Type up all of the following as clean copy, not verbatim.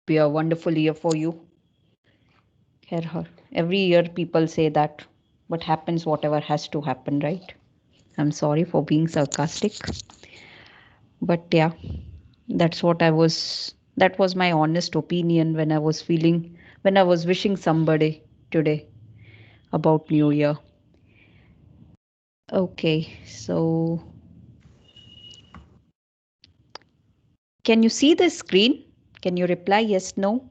be a wonderful year for you. Hear her. Every year people say that. What happens, whatever has to happen, right? I'm sorry for being sarcastic. But yeah, that was my honest opinion when I was feeling, when I was wishing somebody today about New Year. Okay, so can you see the screen? Can you reply yes, no?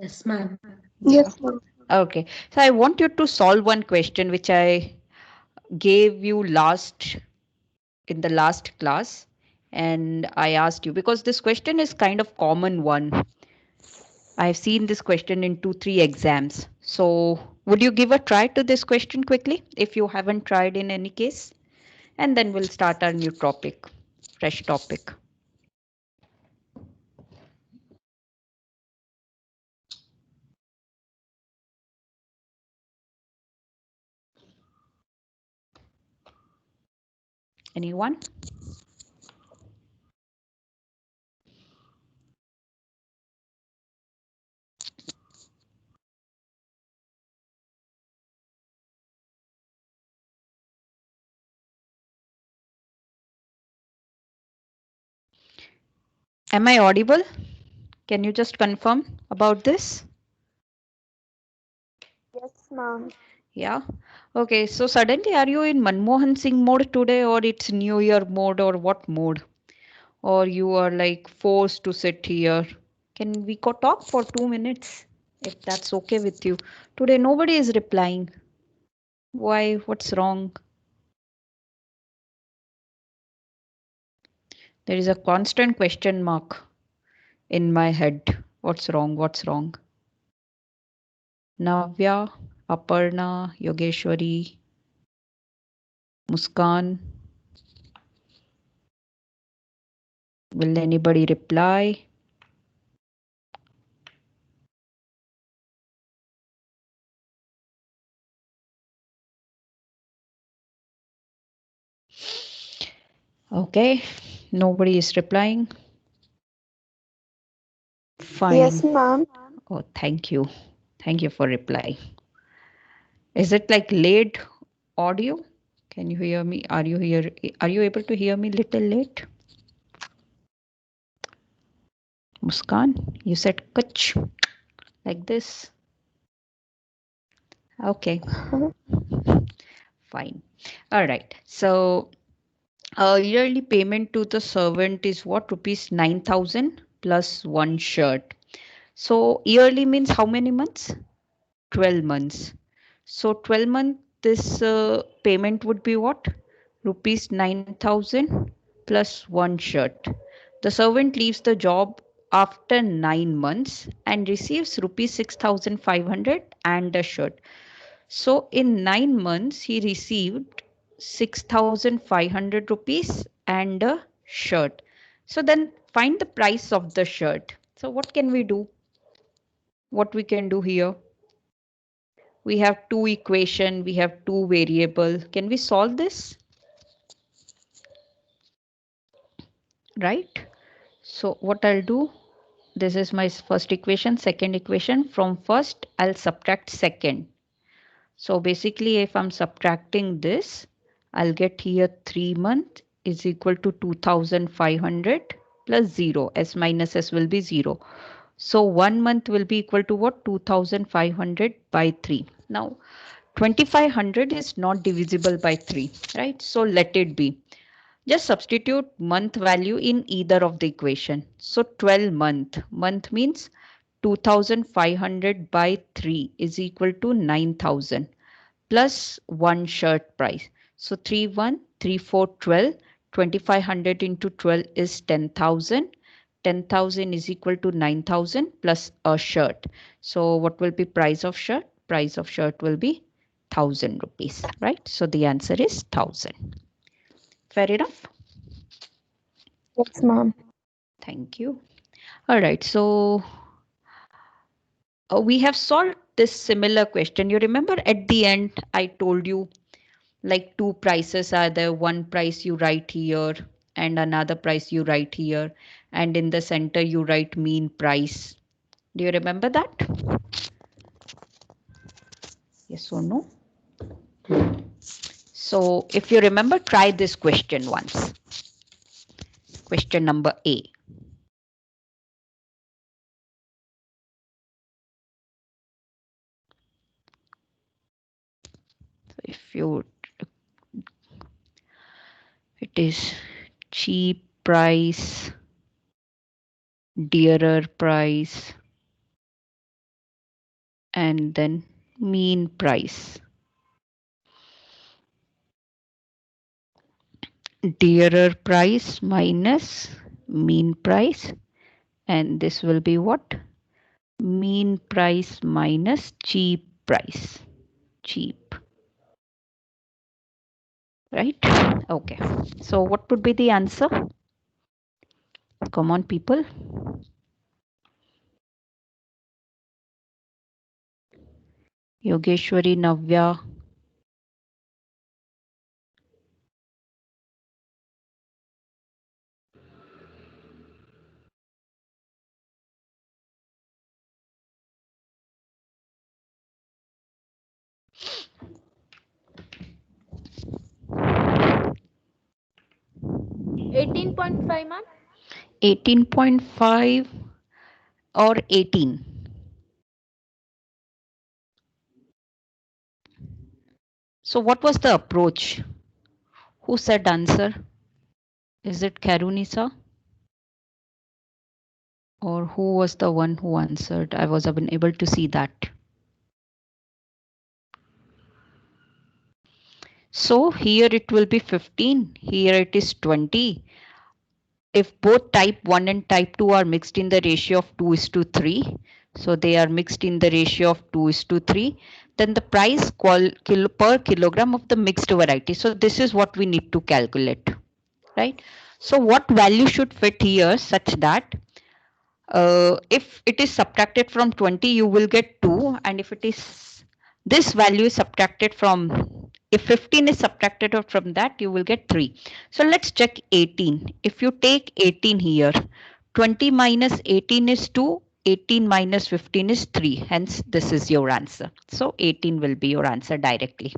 Yes, ma'am. Yeah. Yes, ma'am. Okay. So I want you to solve one question which I gave you last in the last class, and I asked you because this question is kind of common one. I've seen this question in 2 3 exams. So would you give a try to this question quickly if you haven't tried in any case? And then we'll start our new topic, fresh topic. Anyone? Am I audible? Can you just confirm about this? Yes, ma'am. Yeah. Okay. So suddenly, are you in Manmohan Singh mode today, or it's New Year mode, or what mode? Or you are like forced to sit here? Can we go talk for 2 minutes if that's okay with you? Today, nobody is replying. Why? What's wrong? There is a constant question mark in my head. What's wrong? What's wrong? Navya, Aparna, Yogeshwari, Muskan. Will anybody reply? Okay, nobody is replying. Fine. Yes, ma'am. Oh, thank you. Thank you for replying. Is it like late audio? Can you hear me? Are you here? Are you able to hear me little late? Muskan, you said kach like this. Okay, fine. All right. So yearly payment to the servant is what? Rupees 9,000 plus one shirt. So yearly means how many months? 12 months. So 12 month this payment would be what? Rupees 9,000 plus one shirt. The servant leaves the job after 9 months and receives rupees 6,500 and a shirt. So in 9 months he received 6,500 rupees and a shirt. So then find the price of the shirt. So what can we do? What we can do here? We have two equation, we have two variable. Can we solve this? Right? So what I'll do, this is my first equation, second equation. From first, I'll subtract second. So basically, if I'm subtracting this, I'll get here 3 month is equal to 2,500 plus 0. S minus S will be 0. So 1 month will be equal to what? 2,500 by 3. Now, 2,500 is not divisible by 3, right? So let it be. Just substitute month value in either of the equation. So 12 month means 2,500 by 3 is equal to 9,000 plus one shirt price. So 3 1 3 4 12, 2,500 into 12 is 10,000. 10,000 is equal to 9,000 plus a shirt. So what will be price of shirt? Price of shirt will be 1,000 rupees, right? So the answer is 1,000. Fair enough. Yes, ma'am. Thank you. All right. So we have solved this similar question. You remember at the end, I told you like two prices are there. One price you write here and another price you write here, and in the center you write mean price. Do you remember that? Yes or no? So if you remember, try this question once. Question number A. So if you, it is cheap price, dearer price, and then mean price. Dearer price minus mean price, and this will be what? Mean price minus cheap price. Cheap. Right? Okay. So what would be the answer? Come on, people. Yogeshwari, Navya. Ma'am. 18.5 or 18? So what was the approach? Who said answer? Is it Karunisa? Or who was the one who answered? I was unable to see that. So here it will be 15. Here it is 20. If both type 1 and type 2 are mixed in the ratio of 2:3, so they are mixed in the ratio of 2:3, then the price per kilogram of the mixed variety. So this is what we need to calculate, right? So what value should fit here such that if it is subtracted from 20, you will get 2, and if it is this value is subtracted from, if 15 is subtracted from that, you will get 3. So let's check 18. If you take 18 here, 20 minus 18 is 2, 18 minus 15 is 3, hence this is your answer. So 18 will be your answer directly.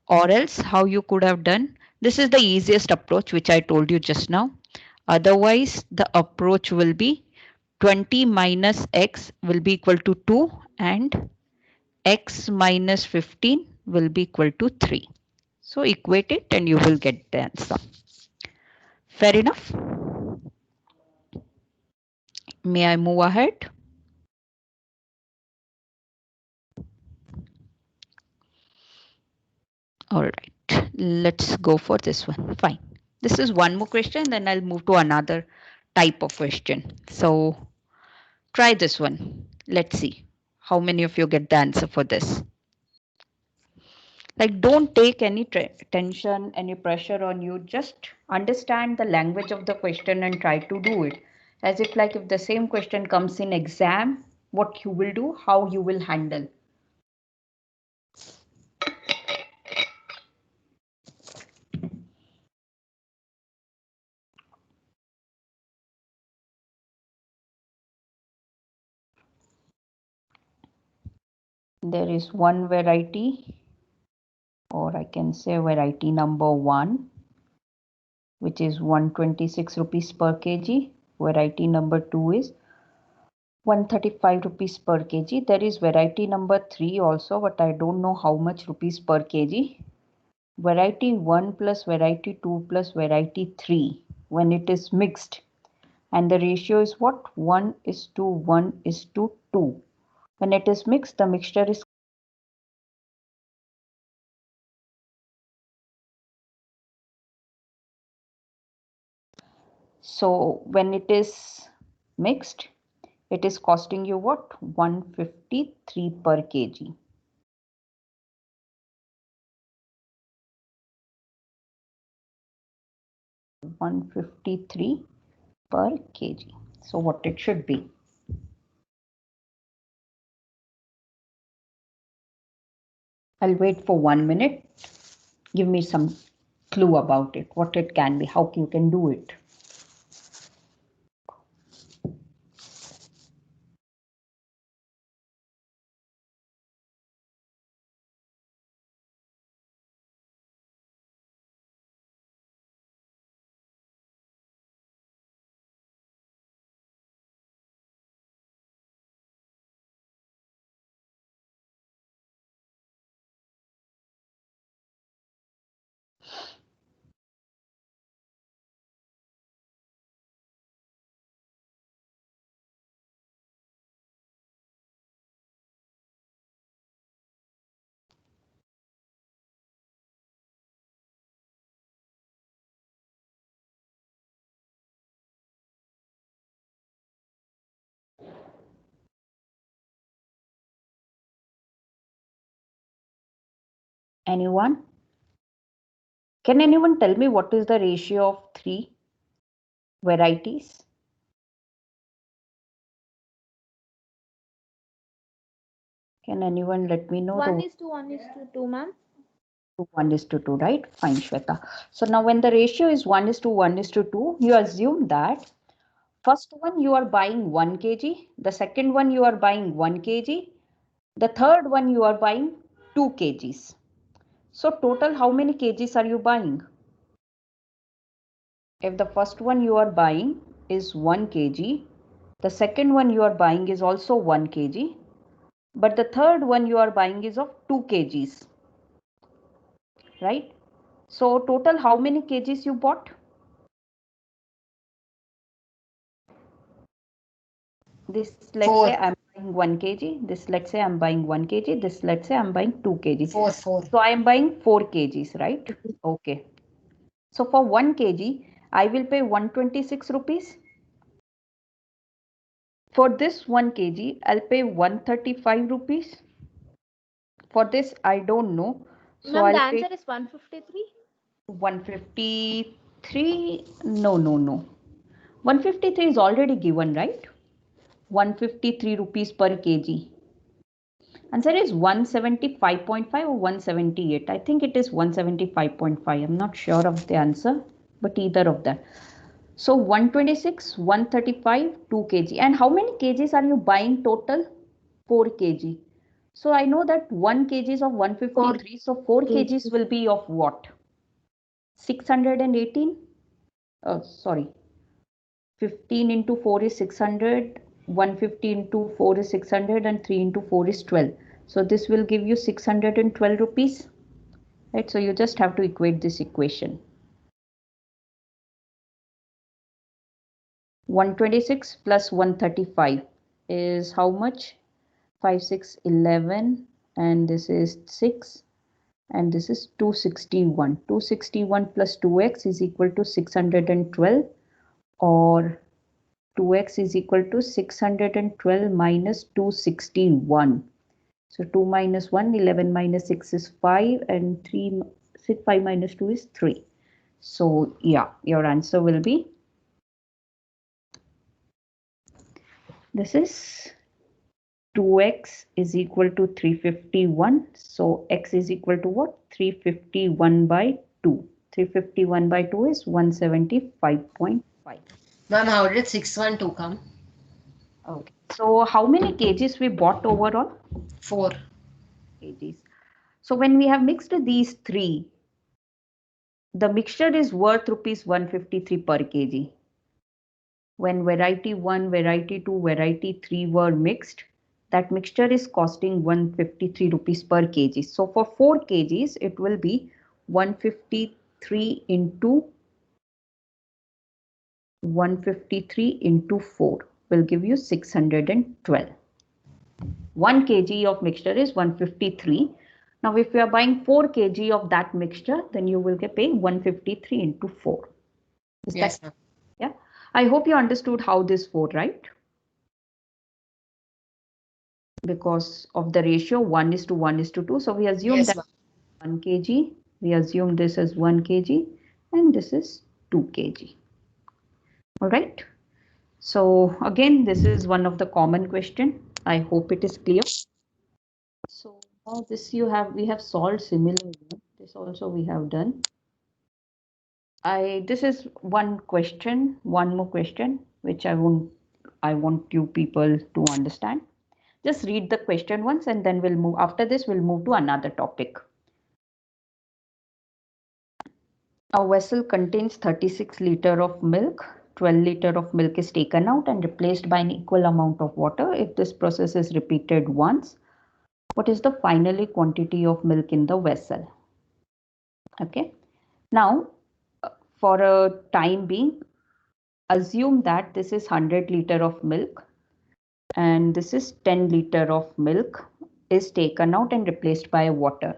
Or else how you could have done, this is the easiest approach which I told you just now. Otherwise the approach will be 20 minus x will be equal to 2 and x minus 15 will be equal to 3. So equate it and you will get the answer. Fair enough? May I move ahead? All right, let's go for this one. Fine. This is one more question, then I'll move to another type of question. So try this one. Let's see how many of you get the answer for this. Like, don't take any tension, any pressure on you. Just understand the language of the question and try to do it. As if like if the same question comes in exam, what you will do, how you will handle. There is one variety, or I can say variety number 1, which is 126 rupees per kg. Variety number 2 is 135 rupees per kg. There is variety number 3 also, but I don't know how much rupees per kg. Variety 1 plus variety 2 plus variety 3, when it is mixed, and the ratio is what? 1 is to 1 is to 2. When it is mixed, the mixture is, so when it is mixed, it is costing you what? 153 per kg. 153 per kg. So what it should be? I'll wait for 1 minute. Give me some clue about it, what it can be, how you can do it. Anyone? Can anyone tell me what is the ratio of three varieties? Can anyone let me know? 1:1:2, ma'am. 1:2, right? Fine, Shweta. So now when the ratio is 1:1:2, you assume that first one you are buying 1 kg, the second one you are buying 1 kg, the third one you are buying 2 kgs. So total how many kgs are you buying? If the first one you are buying is 1 kg, the second one you are buying is also 1 kg, but the third one you are buying is of 2 kgs, right? So total how many kgs you bought? This, let's say Four. I'm buying 1 kg, this let's say I'm buying 1 kg, this let's say I'm buying 2 kg. Four. So I am buying 4 kgs, right? Okay. So for 1 kg, I will pay 126 rupees. For this 1 kg, I'll pay 135 rupees. For this, I don't know. So Ma'am, the I'll pay answer is 153. 153. No, no, no. 153 is already given, right? 153 rupees per kg. Answer is 175.5 or 178. I think it is 175.5. I'm not sure of the answer, but either of that. So 126, 135, 2 kg. And how many kgs are you buying total? 4 kg. So I know that 1 kg is of 153. So 4 kgs will be of what? 618? Oh, sorry. 15 into 4 is 600. 150 into 4 is 600 and 3 into 4 is 12. So this will give you 612 rupees. Right? So you just have to equate this equation. 126 plus 135 is how much? 5, 6, 11, and this is 6, and this is 261. 261 plus 2x is equal to 612, or 2x is equal to 612 minus 261. So 2 minus 1, 11 minus 6 is 5, and 3, 6, 5 minus 2 is 3. So yeah, your answer will be, this is 2x is equal to 351. So x is equal to what? 351 by 2. 351 by 2 is 175.5. Ma'am, how did 612 come? Okay. So how many kgs we bought overall? 4. Kgs. So when we have mixed these three, the mixture is worth rupees 153 per kg. When variety 1, variety 2, variety 3 were mixed, that mixture is costing 153 rupees per kg. So for 4 kgs, it will be 153 into 4 will give you 612. 1 kg of mixture is 153. Now if you are buying 4 kg of that mixture, then you will get pay 153 into 4. Is Yes, that, ma'am. yeah? I hope you understood how this 4, right? Because of the ratio 1:1:2. So we assume Yes, that ma'am. 1 kg, we assume this is 1 kg and this is 2 kg. All right. So again, this is one of the common question. I hope it is clear. So now this we have solved similar. This also we have done. This is one question, one more question, which I want you people to understand. Just read the question once and then we'll move. After this, we'll move to another topic. A vessel contains 36 liter of milk. 12 liter of milk is taken out and replaced by an equal amount of water. If this process is repeated once, what is the final quantity of milk in the vessel? Okay. Now, for a time being, assume that this is 100 liter of milk and this is 10 liter of milk is taken out and replaced by water.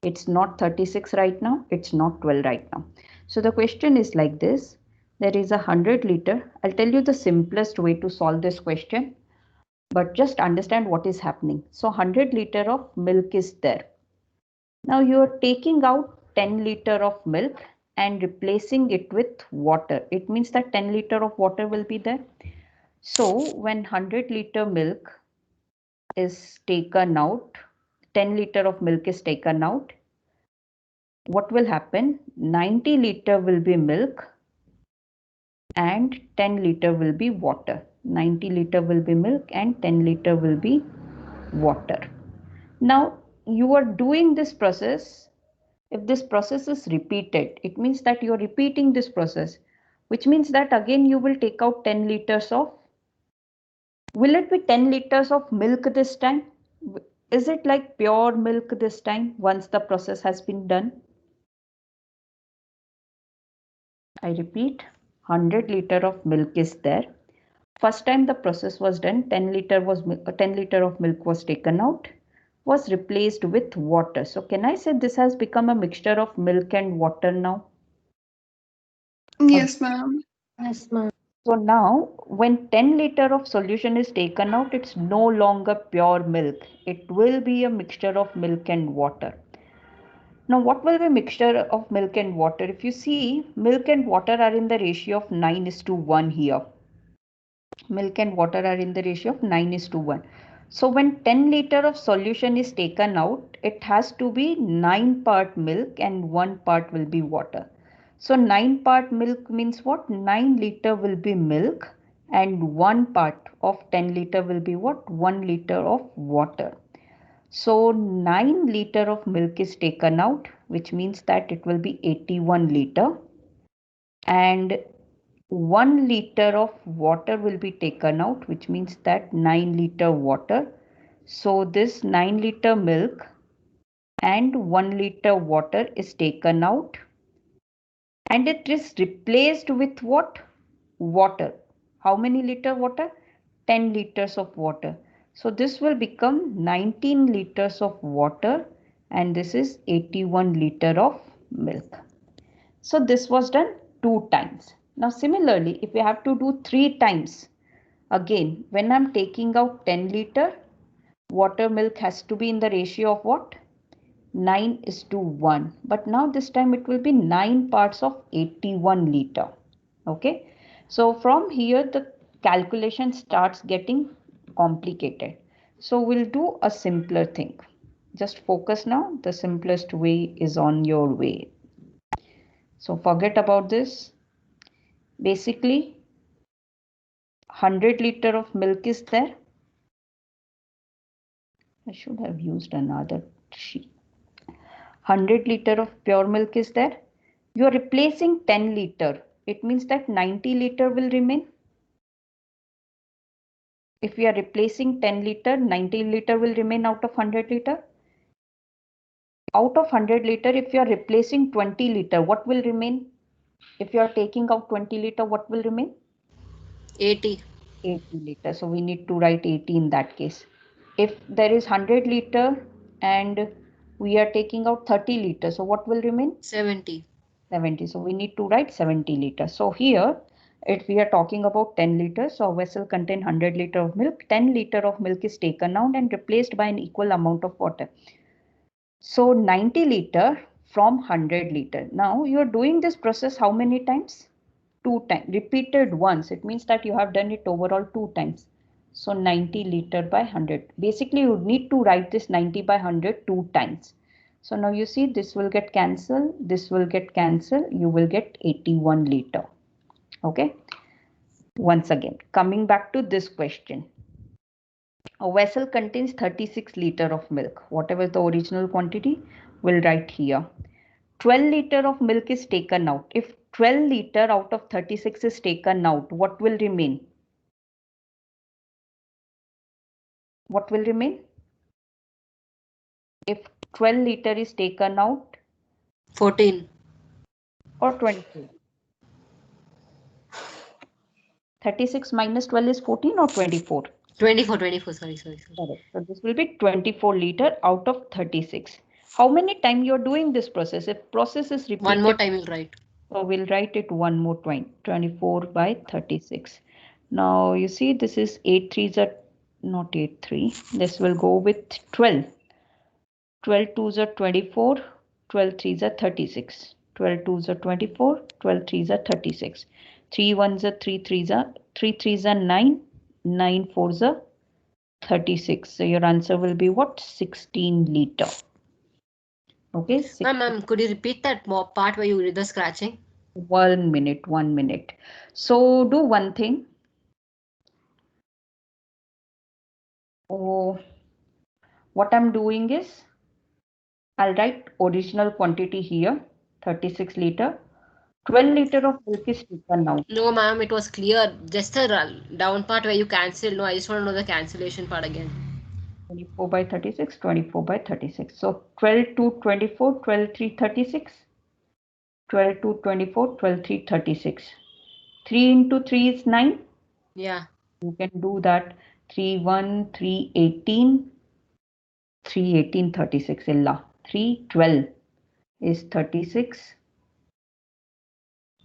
It's not 36 right now, it's not 12 right now. So the question is like this. There is 100 liter. I'll tell you the simplest way to solve this question, but just understand what is happening. So 100 liter of milk is there. Now you are taking out 10 liter of milk and replacing it with water. It means that 10 liter of water will be there. So when 100 liter milk is taken out, 10 liter of milk is taken out, what will happen? 90 liter will be milk and 10 liter will be water. 90 liter will be milk and 10 liter will be water. Now you are doing this process. If this process is repeated, it means that you are repeating this process, which means that again you will take out 10 liters of, will it be 10 liters of milk this time? Is it like pure milk this time once the process has been done? I repeat, 100 liter of milk is there. First time the process was done, 10 liter of milk was taken out, was replaced with water. So can I say this has become a mixture of milk and water now? Yes, ma'am. Yes, ma'am. So now when 10 liter of solution is taken out, it's no longer pure milk. It will be a mixture of milk and water. Now what will be mixture of milk and water? If you see, milk and water are in the ratio of 9:1 here. Milk and water are in the ratio of 9:1. So when 10 liter of solution is taken out, it has to be 9 part milk and 1 part will be water. So 9 part milk means what? 9 liter will be milk and 1 part of 10 liter will be what? 1 liter of water. So 9 liter of milk is taken out, which means that it will be 81 liter, and 1 liter of water will be taken out, which means that 9 liter water. So this 9 liter milk and 1 liter water is taken out and it is replaced with what? Water. How many liter water? 10 liters of water. So this will become 19 liters of water and this is 81 liter of milk. So this was done 2 times. Now similarly, if we have to do 3 times, again when I'm taking out 10 liter, water milk has to be in the ratio of what? 9:1. But now this time it will be 9 parts of 81 liter. Okay. So from here the calculation starts getting complicated. So we'll do a simpler thing. Just focus now. The simplest way is on your way. So forget about this. Basically, 100 liter of milk is there. I should have used another sheet. 100 liter of pure milk is there. You are replacing 10 liter. It means that 90 liter will remain. If we are replacing 10 liter, 90 liter will remain out of 100 liter. Out of 100 liter, if you are replacing 20 liter, what will remain? If you are taking out 20 liter, what will remain? 80. 80 liter. So we need to write 80 in that case. If there is 100 liter and we are taking out 30 liters, so what will remain? 70. 70. So we need to write 70 liters. So here, if we are talking about 10 liters, so a vessel contains 100 liter of milk, 10 liter of milk is taken out and replaced by an equal amount of water. So 90 liter from 100 liter. Now you are doing this process how many times? 2 times. Repeated once. It means that you have done it overall 2 times. So 90 liter by 100. Basically, you need to write this 90 by 100 2 times. So now you see this will get cancelled, this will get cancelled, you will get 81 liter. Okay. Once again, coming back to this question. A vessel contains 36 liter of milk. Whatever the original quantity, we'll write here. 12 liter of milk is taken out. If 12 liter out of 36 is taken out, what will remain? What will remain? If 12 liter is taken out 14. or 24? 36 minus 12 is 14 or 24? 24. Sorry. Correct. So this will be 24 liter out of 36. How many times you are doing this process? If process is One more repeated, time you'll write. so we'll write it one more time. 24 by 36. Now you see this is 8 3s are not 8 3. This will go with 12. 12 2s are 24. 12 3s are 36. 12 2s are 24. 12 3s are 36. 3 1s are 3 3s are 3 3s are 9. 9 4s are 36. So your answer will be what? 16 liter. Okay, Ma'am, could you repeat that part where you did the scratching? 1 minute, 1 minute. So do one thing. Oh, what I'm doing is I'll write original quantity here, 36 liter. 12 liter of milk is taken out. No, ma'am, it was clear. Just the down part where you cancel. No, I just want to know the cancellation part again. 24 by 36, 24 by 36. So 12 to 24, 12 3 36. 12 to 24, 12 3 36. 3 into 3 is 9. Yeah. You can do that. 3 1, 3 18, 3 18 36. Illa. 3 12 is 36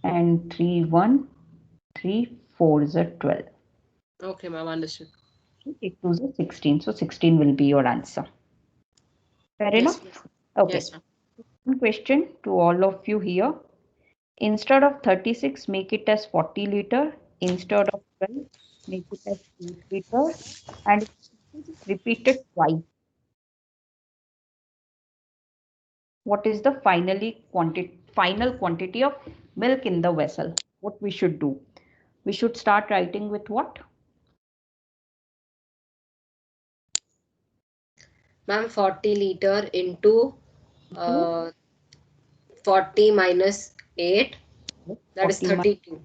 and 3 1, 3 4 is a 12. Okay, ma'am, understood. It was a 16. So 16 will be your answer. Fair Yes, enough? ma'am. Okay. Yes, ma'am. One question to all of you here. Instead of 36, make it as 40 liter. Instead of 12, make it as 8 liter. And just repeat it twice. What is the final quantity of milk in the vessel? What we should do? We should start writing with what? Ma'am, 40 liter into uh, 40 minus 8, that is 40 32.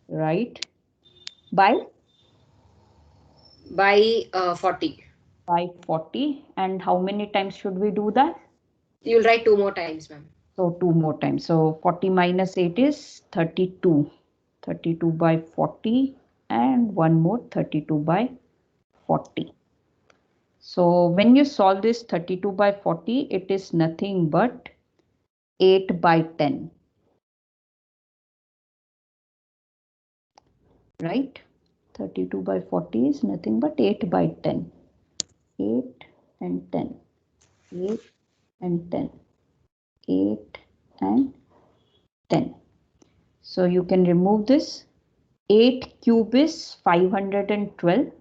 right? By By 40. 40. And how many times should we do that? You'll write 2 more times, ma'am. So 2 more times. So 40 minus 8 is 32. 32 by 40 and one more 32 by 40. So when you solve this 32 by 40, it is nothing but 8 by 10. Right? 32 by 40 is nothing but 8 by 10. 8 and 10. 8 and 10. 8 and 10. So you can remove this. 8 cube is 512.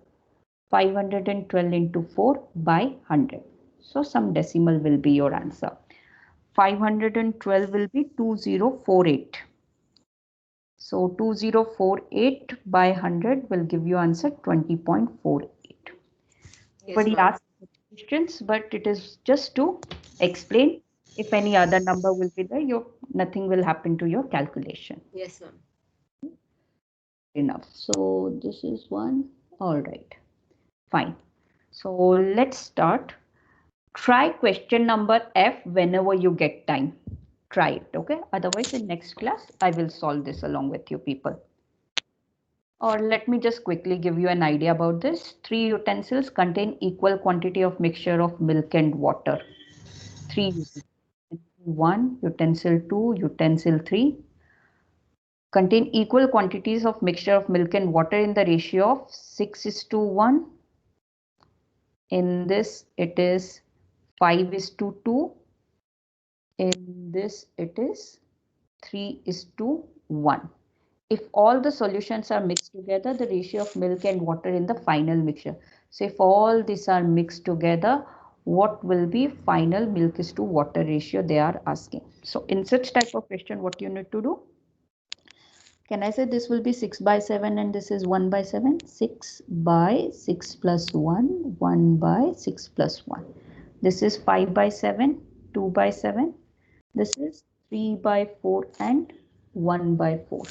512 into 4 by 100. So some decimal will be your answer. 512 will be 2048. So 2048 by 100 will give you answer 20.48. Yes, Nobody ma'am. asked questions, but it is just to explain. If any other number will be there, nothing will happen to your calculation. Yes, ma'am. Enough. So this is one. All right. Fine. So let's start. Try question number F whenever you get time. Try it, okay? Otherwise, in next class, I will solve this along with you people. Or let me just quickly give you an idea about this. 3 utensils contain equal quantity of mixture of milk and water. 3 utensils. 1, utensil 2, utensil 3 contain equal quantities of mixture of milk and water in the ratio of 6 is to 1. In this, it is 5 is to 2. In this, it is 3 is to 1. If all the solutions are mixed together, the ratio of milk and water in the final mixture. So if all these are mixed together, what will be final milk is to water ratio they are asking. So in such type of question, what you need to do? Can I say this will be 6 by 7 and this is 1 by 7? 6 by 6 plus 1, 1 by 6 plus 1. This is 5 by 7, 2 by 7. This is 3 by 4 and 1 by 4.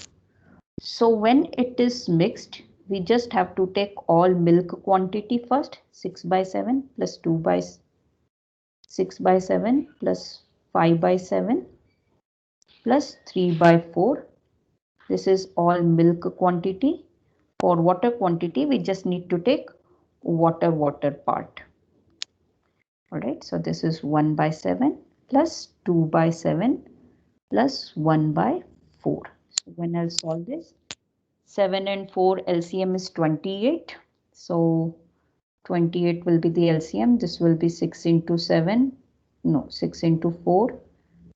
So when it is mixed, we just have to take all milk quantity first. 6 by 7 plus 2 by 6 by 7 plus 5 by 7 plus 3 by 4. This is all milk quantity. For water quantity, we just need to take water part. Alright, so this is 1 by 7 plus 2 by 7 plus 1 by 4. So when I'll solve this, 7 and 4 LCM is 28. So 28 will be the LCM. This will be 6 into 7. No, 6 into 4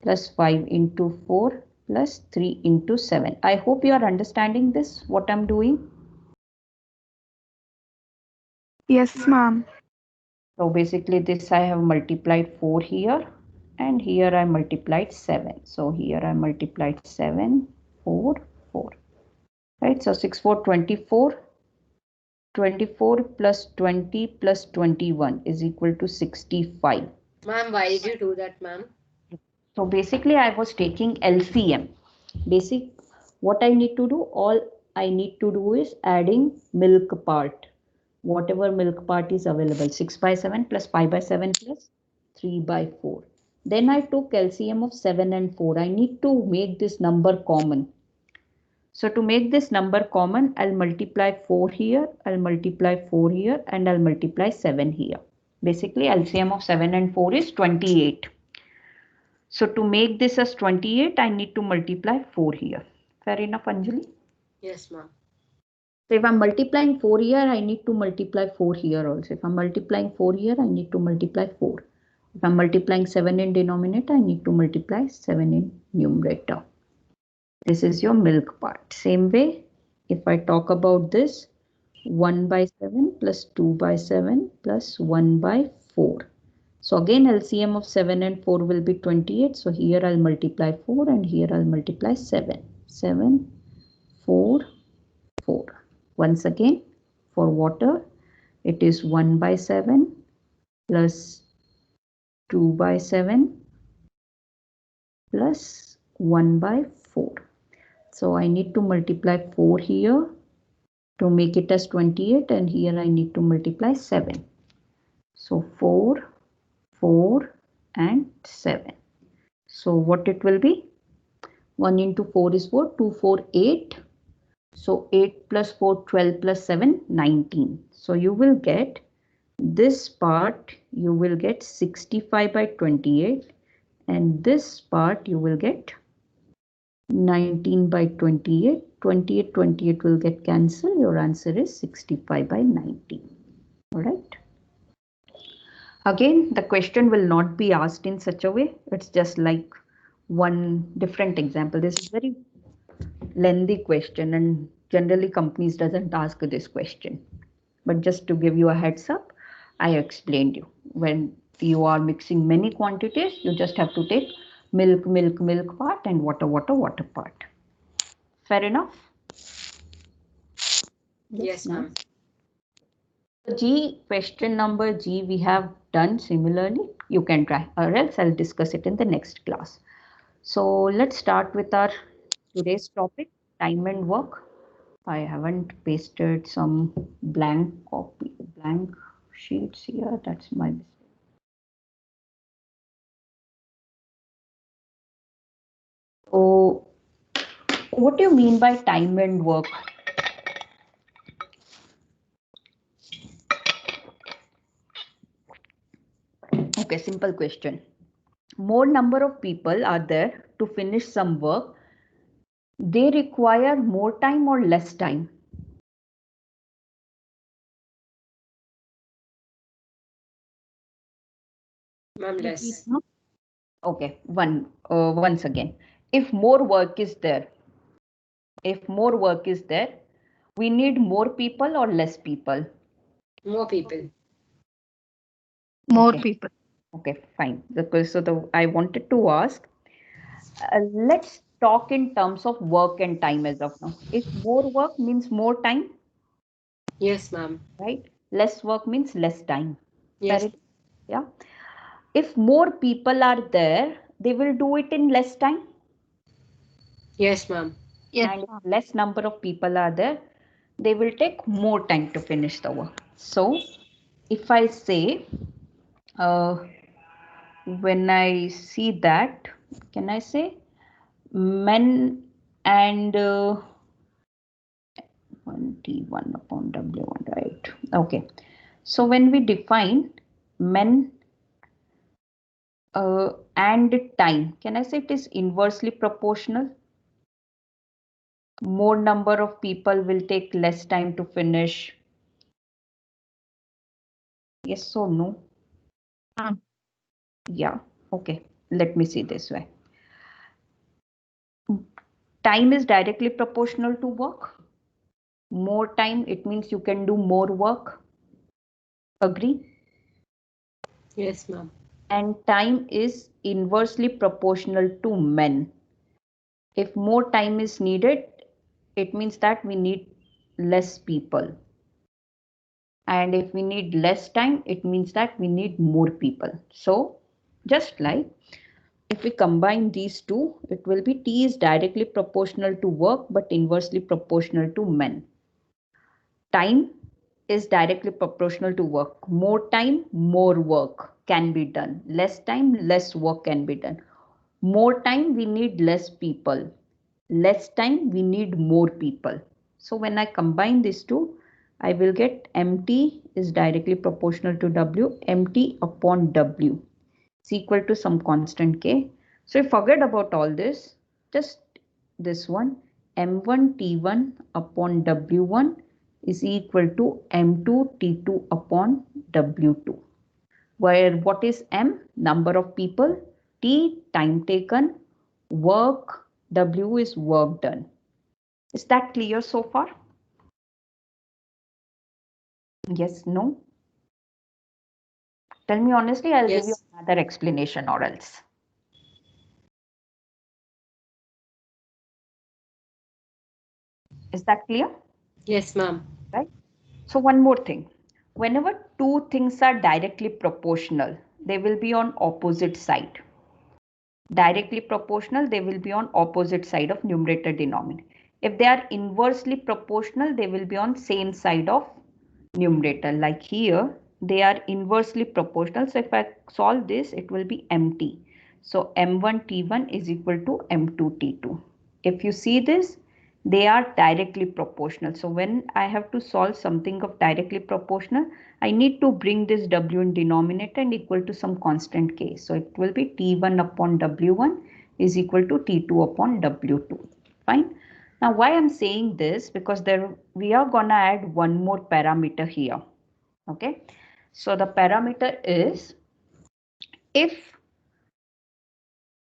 plus 5 into 4 plus 3 into 7. I hope you are understanding this, what I'm doing. Yes, ma'am. So basically this I have multiplied 4 here and here I multiplied 7. So here I multiplied 7, 4, 4. Right, so 6, 4, 24. 24 plus 20 plus 21 is equal to 65. Ma'am, why did you do that, ma'am? So basically I was taking LCM. Basic, what I need to do, all I need to do is adding milk part. Whatever milk part is available, 6 by 7 plus 5 by 7 plus 3 by 4. Then I took LCM of 7 and 4. I need to make this number common. So to make this number common, I'll multiply 4 here, I'll multiply 4 here, and I'll multiply 7 here. Basically, LCM of 7 and 4 is 28. So to make this as 28, I need to multiply 4 here. Fair enough, Anjali? Yes, ma'am. So if I'm multiplying 4 here, I need to multiply 4 here also. If I'm multiplying 4 here, I need to multiply 4. If I'm multiplying 7 in denominator, I need to multiply 7 in numerator. This is your milk part. Same way, if I talk about this, 1 by 7 plus 2 by 7 plus 1 by 4. So again LCM of 7 and 4 will be 28. So here I'll multiply 4 and here I'll multiply 7. 7, 4, 4. Once again, for water, it is 1 by 7 plus 2 by 7 plus 1 by 4. So I need to multiply 4 here to make it as 28 and here I need to multiply 7. So 4, 4 and 7. So what it will be? 1 into 4 is 4, 2, 4, 8. So 8 plus 4, 12 plus 7, 19. So you will get this part, you will get 65 by 28 and this part you will get 19 by 28. 28, 28 will get cancelled. Your answer is 65 by 19. All right. Again, the question will not be asked in such a way. It's just like one different example. This is very lengthy question and generally companies doesn't ask this question. But just to give you a heads up, I explained you. When you are mixing many quantities, you just have to take milk, milk, milk part and water, water, water part. Fair enough? Yes, No? ma'am. G, question number G, we have done similarly. You can try, or else I'll discuss it in the next class. So let's start with our today's topic, time and work. I haven't pasted some blank sheets here. That's my mistake. So what do you mean by time and work? Okay, simple question. More number of people are there to finish some work. They require more time or less time? Ma'am, Repeat less. now. Okay, once again. If more work is there, if more work is there, we need more people or less people? More people. More Okay. people. Okay, fine. Because I wanted to ask, let's talk in terms of work and time as of now. If more work means more time, Yes, ma'am. right? Less work means less time. Fair Yes. enough? Yeah. If more people are there, they will do it in less time. Yes, ma'am. Yes, And if ma'am. less number of people are there, they will take more time to finish the work. So if I say, uh, when I see that, can I say men and 1T1 upon W1, right? Okay. So when we define men and time, can I say it is inversely proportional? More number of people will take less time to finish. Yes or no? Ma'am. Yeah. Okay. Let me see this way. Time is directly proportional to work. More time, it means you can do more work. Agree? Yes, ma'am. And time is inversely proportional to men. If more time is needed, it means that we need less people. And if we need less time, it means that we need more people. So just like if we combine these two, it will be T is directly proportional to work but inversely proportional to men. Time is directly proportional to work. More time, more work can be done. Less time, less work can be done. More time, we need less people. Less time, we need more people. So when I combine these two, I will get MT is directly proportional to W, MT upon W is equal to some constant K. So forget about all this, just this one, M1 T1 upon W1 is equal to M2 T2 upon W2, where what is M? Number of people, T time taken, work, W is work done. Is that clear so far? Yes, no? Tell me honestly, I'll give you Yes. another explanation or else. Is that clear? Yes, ma'am. Right? So one more thing. Whenever two things are directly proportional, they will be on opposite side. Directly proportional, they will be on opposite side of numerator denominator. If they are inversely proportional, they will be on same side of numerator. Like here, they are inversely proportional. So if I solve this, it will be empty. So M1 T1 is equal to M2 T2. If you see this, they are directly proportional. So when I have to solve something of directly proportional, I need to bring this W in denominator and equal to some constant K. So it will be T1 upon W1 is equal to T2 upon W2. Fine. Now why I'm saying this, because there we are gonna add one more parameter here. Okay. So the parameter is, if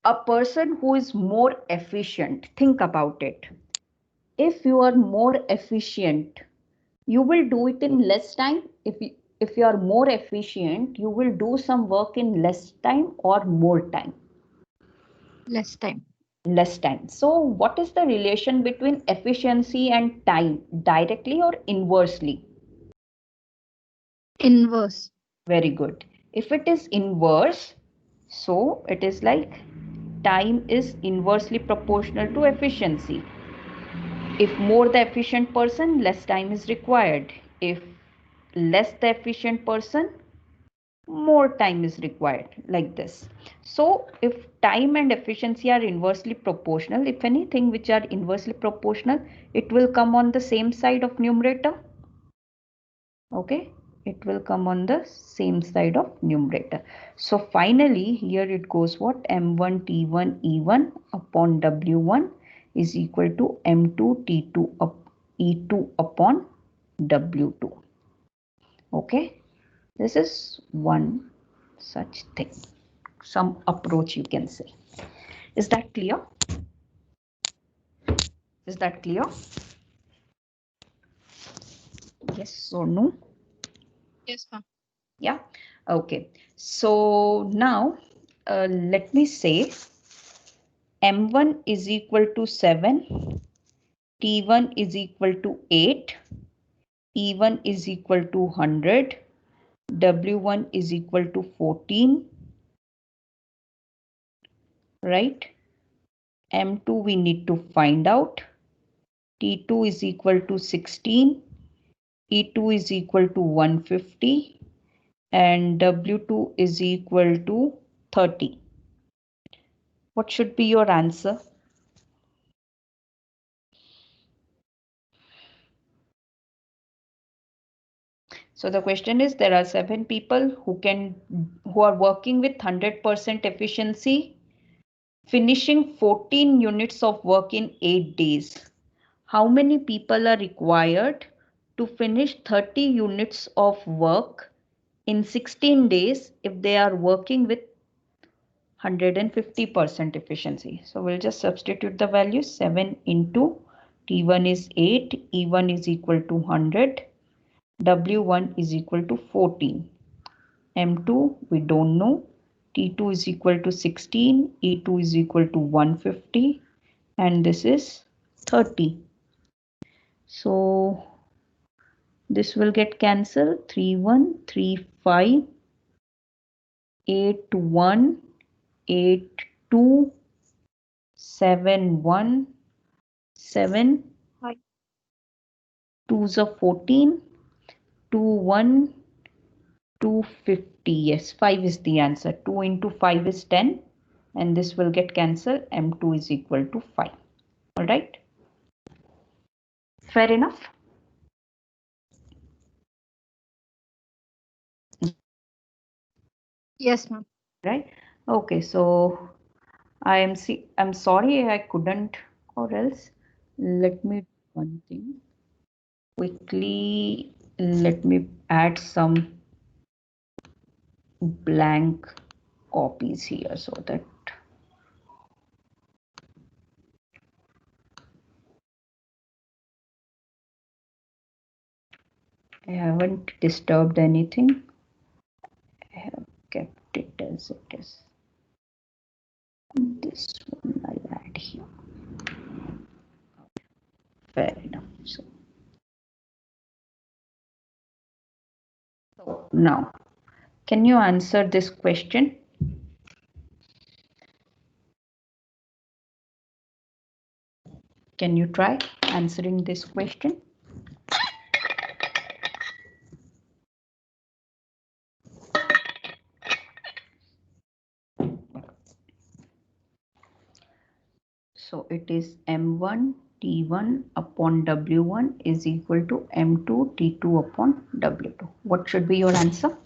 a person who is more efficient, think about it. If you are more efficient, you will do it in less time. If you are more efficient, you will do some work in less time or more time. Less time. Less time. So what is the relation between efficiency and time, directly or inversely? Inverse. Very good. If it is inverse, so it is like time is inversely proportional to efficiency. If more the efficient person, less time is required. If less the efficient person, more time is required, like this. So if time and efficiency are inversely proportional, if anything which are inversely proportional, it will come on the same side of numerator. Okay, it will come on the same side of numerator. So finally here it goes, what, M1 T1 E1 upon W1 is equal to M2 T2 up E2 upon W2. Okay, this is one such thing, some approach you can say. Is that clear? Is that clear? Yes or no? Yes, ma'am. Yeah. Okay, so now let me say M1 is equal to 7, T1 is equal to 8, E1 is equal to 100, W1 is equal to 14, right? M2 we need to find out. T2 is equal to 16, E2 is equal to 150, and W2 is equal to 30. What should be your answer? So the question is, there are 7 people who are working with 100% efficiency, finishing 14 units of work in 8 days. How many people are required to finish 30 units of work in 16 days if they are working with 150% efficiency? So we'll just substitute the values. 7 into T1 is 8, E1 is equal to 100, W1 is equal to 14. M2 we don't know. T2 is equal to 16, E2 is equal to 150, and this is 30. So this will get cancelled. 3 1 3 5 8 1 8 2 7 1 7 Hi. 2s are 14, 2 1 250. Yes, 5 is the answer. 2 into 5 is 10, and this will get cancelled. M2 is equal to 5. All right. Fair enough. Yes, ma'am. Right. Okay. So I'm sorry I couldn't, or else let me do one thing quickly. Let me add some blank copies here so that I haven't disturbed anything. I have kept it as it is. This one I'll add here. Fair enough. So now, can you answer this question? Can you try answering this question? So it is M1 T1 upon W1 is equal to M2 T2 upon W2. What should be your answer?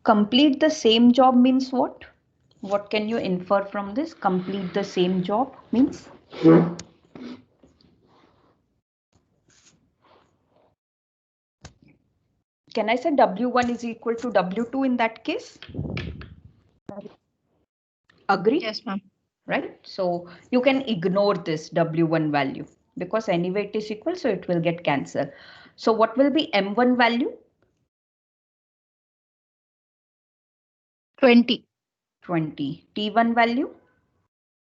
Complete the same job means what? What can you infer from this? Complete the same job means? Can I say W1 is equal to W2 in that case? Agree? Yes, ma'am. Right? So you can ignore this W1 value because anyway it is equal, so it will get cancelled. So what will be M1 value? 20. 20. T1 value?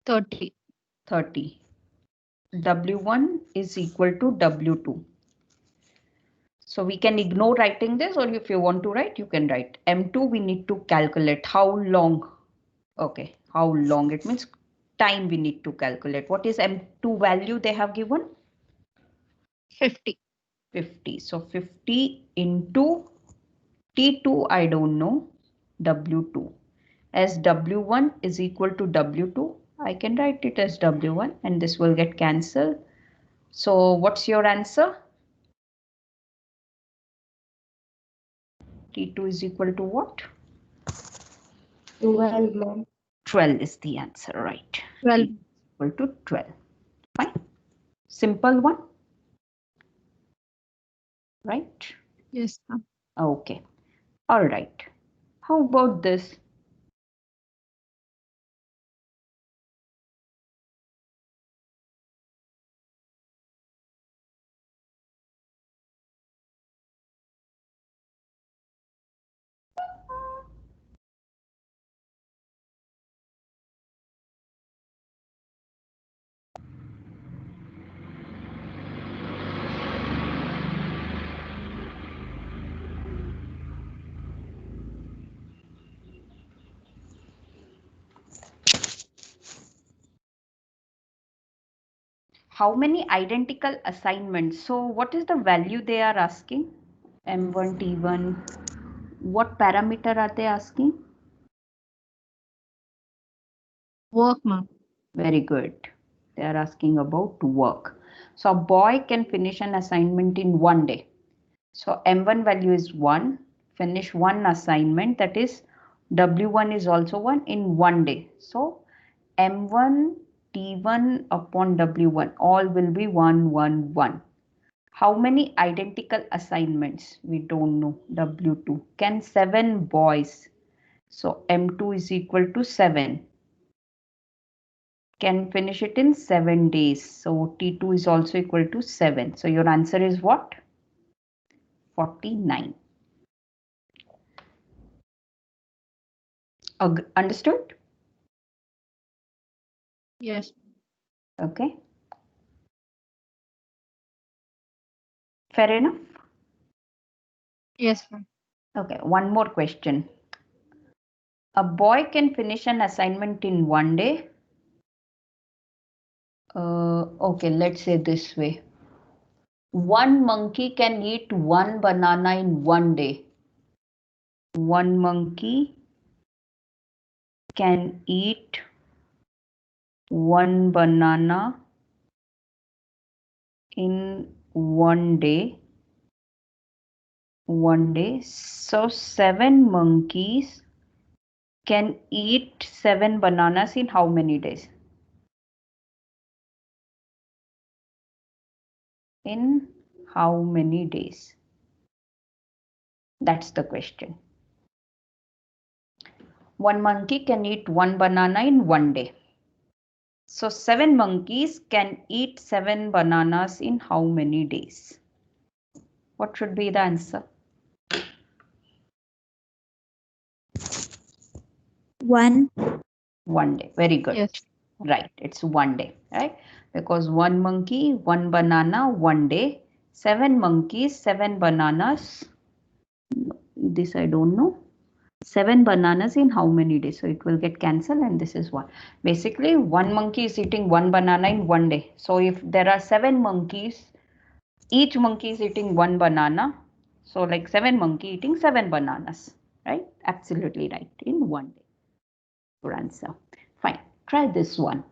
30. 30. W1 is equal to W2. So we can ignore writing this, or if you want to write, you can write. M2 we need to calculate how long. Okay, how long? It means time we need to calculate. What is M2 value they have given? 50. 50. So 50 into T2 I don't know. W2. As W1 is equal to W2, I can write it as W1 and this will get cancelled. So what's your answer? T2 is equal to what? 12, ma'am. 12 is the answer, right? 12. T equal to 12. Fine. Simple one, right? Yes, ma'am. Okay. All right. How about this? how many identical assignments? So what is the value they are asking? M1, T1. What parameter are they asking? Work, ma'am. Very good. They are asking about work. So a boy can finish an assignment in 1 day. So M1 value is 1. Finish one assignment, that is W1 is also 1 in 1 day. So M1 T1 upon W1 all will be 1, 1, 1. How many identical assignments? We don't know. W2. Can 7 boys? So M2 is equal to 7. Can finish it in 7 days. So T2 is also equal to 7. So your answer is what? 49. Understood? Yes. Okay. Fair enough. Yes, ma'am. Okay, one more question. A boy can finish an assignment in 1 day. Okay, let's say this way. One monkey can eat one banana in 1 day. One monkey can eat one banana in 1 day. 1 day. So 7 monkeys can eat 7 bananas in how many days? In how many days? That's the question. One monkey can eat one banana in 1 day. So 7 monkeys can eat 7 bananas in how many days? What should be the answer? 1. 1 day. Very good. Yes. Right. It's 1 day, right? Because one monkey, one banana, 1 day. 7 monkeys, 7 bananas. This I don't know. 7 bananas in how many days? So it will get cancelled and this is one. Basically, one monkey is eating one banana in 1 day. So if there are 7 monkeys, each monkey is eating one banana. So like 7 monkey eating 7 bananas, right? Absolutely right, in 1 day. Your answer. Fine. Try this one.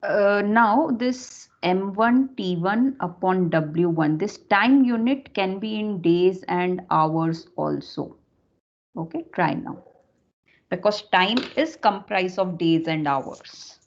Now this M1 T1 upon W1, this time unit can be in days and hours also. Okay, try now. Because time is comprised of days and hours.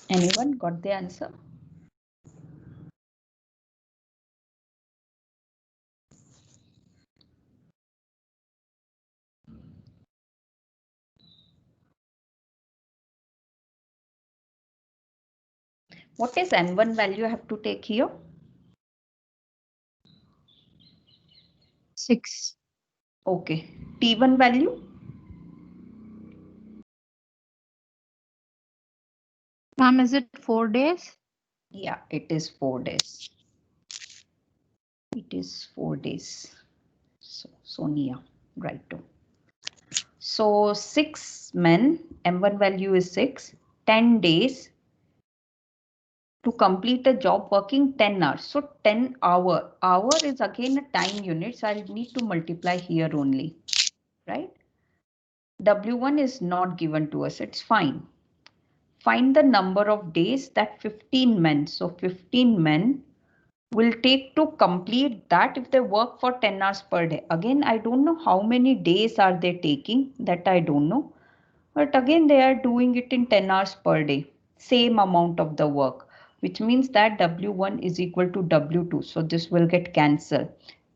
Anyone got the answer? What is M1 value I have to take here? 6. Okay. T1 value? Ma'am, is it 4 days? Yeah, it is 4 days. It is 4 days. So, Sonia, right. So 6 men, M1 value is 6, 10 days to complete a job working 10 hours. So 10 hour is again a time unit. So I'll need to multiply here only, right? W1 is not given to us. It's fine. find the number of days that 15 men, so 15 men will take to complete that if they work for 10 hours per day. Again, I don't know how many days are they taking, that I don't know. But again, they are doing it in 10 hours per day, same amount of the work, which means that W1 is equal to W2. So this will get cancelled.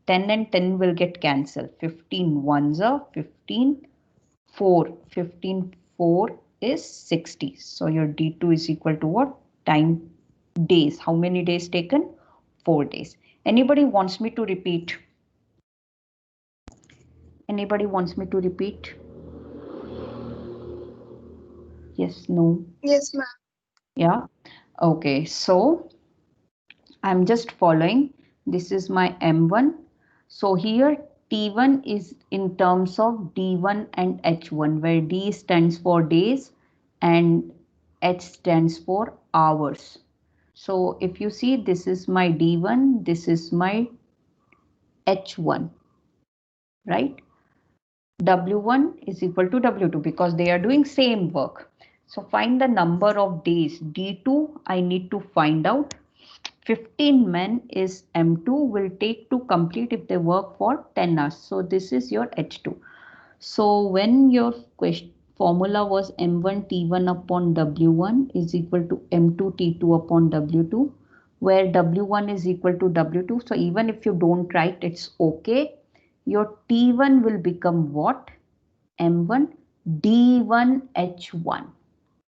10 and 10 will get cancelled. 15 ones are 15, 4. 15, 4 is 60. So your D2 is equal to what? Time days. How many days taken? 4 days. Anybody wants me to repeat? Anybody wants me to repeat? Yes, no. Yes, ma'am. Yeah. Okay. So I'm just following. This is my M1. So here T1 is in terms of D1 and H1, where D stands for days and H stands for hours. So if you see, this is my D1, this is my H1, right? W1 is equal to W2 because they are doing same work. So find the number of days. D2 I need to find out. 15 men is M2 will take to complete if they work for 10 hours. So this is your H2. So when your question formula was M1 T1 upon W1 is equal to M2 T2 upon W2, where W1 is equal to W2. So even if you don't write, it's okay. Your T1 will become what? M1 D1 H1.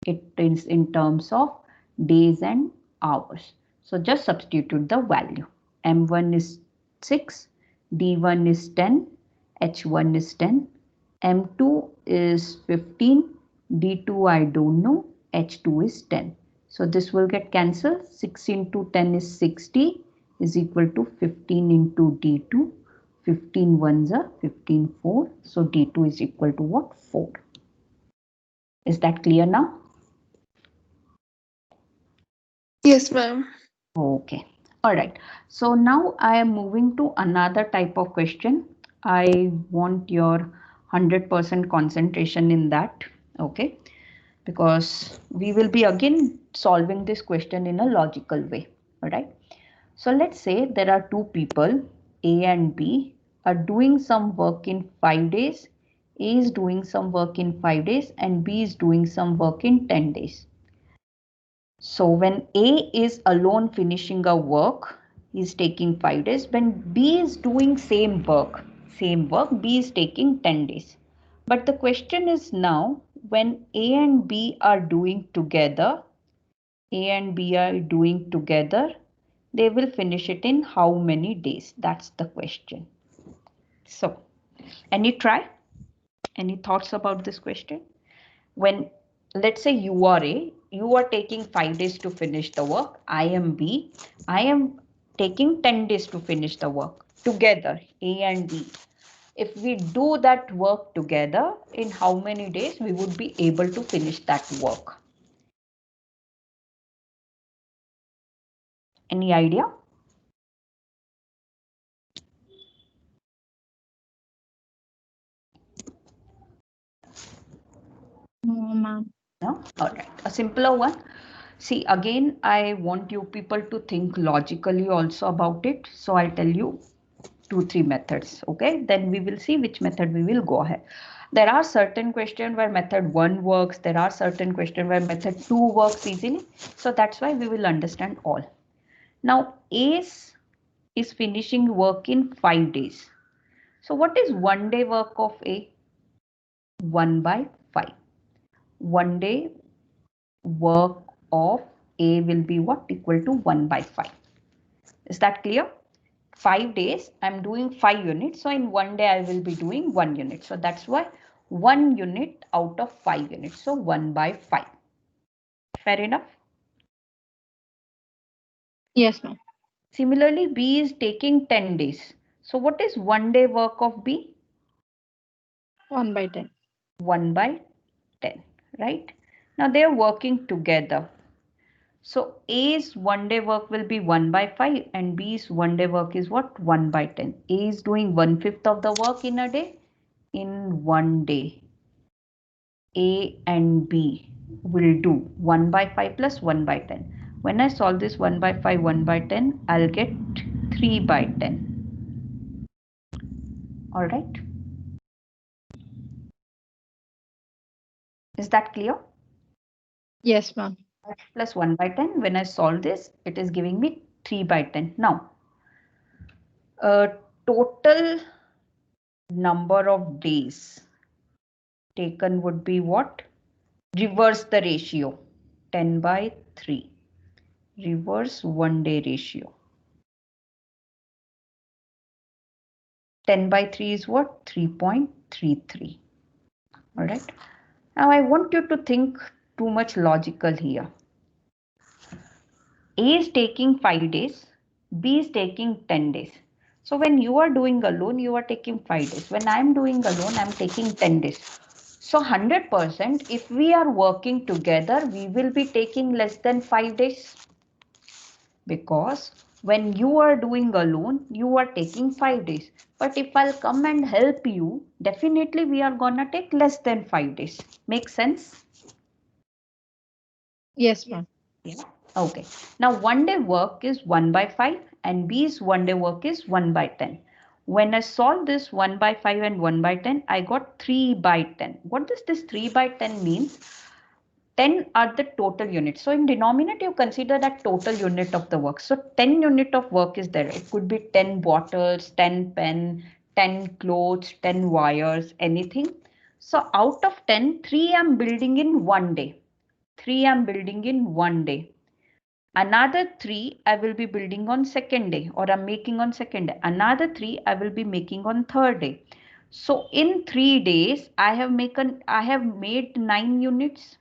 It is in terms of days and hours. So just substitute the value. M1 is 6, D1 is 10, H1 is 10, M2 is 15, D2 I don't know, H2 is 10. So this will get cancelled. 6 into 10 is 60 is equal to 15 into D2. 15 ones are 15 4. So D2 is equal to what? 4. Is that clear now? Yes, ma'am. Okay. All right. So now I am moving to another type of question. I want your 100% concentration in that. Okay. Because we will be again solving this question in a logical way. All right. So let's say there are two people, A and B, are doing some work in 5 days. A is doing some work in 5 days and B is doing some work in 10 days. So when A is alone finishing a work, he's taking 5 days. When B is doing same work, B is taking 10 days. But the question is now, when A and B are doing together, A and B are doing together, they will finish it in how many days? That's the question. So, any try? Any thoughts about this question? When, let's say you are A, you are taking 5 days to finish the work. I am B, I am taking 10 days to finish the work together, A and B. If we do that work together, in how many days we would be able to finish that work? Any idea? No, ma'am. No? All right, a simpler one. See, again, I want you people to think logically also about it. So I'll tell you 2 3 methods. Okay, then we will see which method we will go ahead. There are certain questions where method 1 works. There are certain questions where method 2 works easily. So that's why we will understand all. Now, is finishing work in 5 days. So what is 1 day work of A? 1 by 5. 1 day work of A will be what? Equal to 1 by 5. Is that clear? 5 days, I'm doing 5 units. So in 1 day, I will be doing 1 unit. So that's why 1 unit out of 5 units. So 1 by 5. Fair enough. Yes, ma'am. Similarly, B is taking 10 days. So what is 1 day work of B? 1 by 10. 1 by 10, right? Now they are working together. So A's 1 day work will be 1 by 5 and B's 1 day work is what? 1 by 10. A is doing 1/5 of the work in a day in 1 day. A and B. will do 1 by 5 plus 1 by 10. When I solve this 1 by 5, 1 by 10, I'll get 3 by 10. All right. Is that clear? Yes, ma'am. Plus 1 by 10. When I solve this, it is giving me 3 by 10. Now, total number of days taken would be what? Reverse the ratio. 10 by 3. Reverse 1 day ratio. 10 by 3 is what? 3.33. All right. Now I want you to think too much logical here. A is taking 5 days, B is taking 10 days. So when you are doing alone, you are taking 5 days. When I am doing alone, I am taking 10 days. So 100%, if we are working together, we will be taking less than 5 days. Because when you are doing alone, you are taking 5 days. But if I'll come and help you, definitely we are gonna take less than 5 days. Make sense? Yes, ma'am. Yeah. Okay. Now 1 day work is 1 by 5 and B's 1 day work is 1 by 10. When I solve this 1 by 5 and 1 by 10, I got 3 by 10. What does this 3 by 10 means? 10 are the total units. So in denominator, you consider that total unit of the work. So 10 unit of work is there. It could be 10 bottles, 10 pen, 10 clothes, 10 wires, anything. So out of 10, 3 I'm building in 1 day. 3 I'm building in 1 day. Another 3 I will be building on second day or I'm making on second day. Another 3 I will be making on third day. So in 3 days I have made 9 units.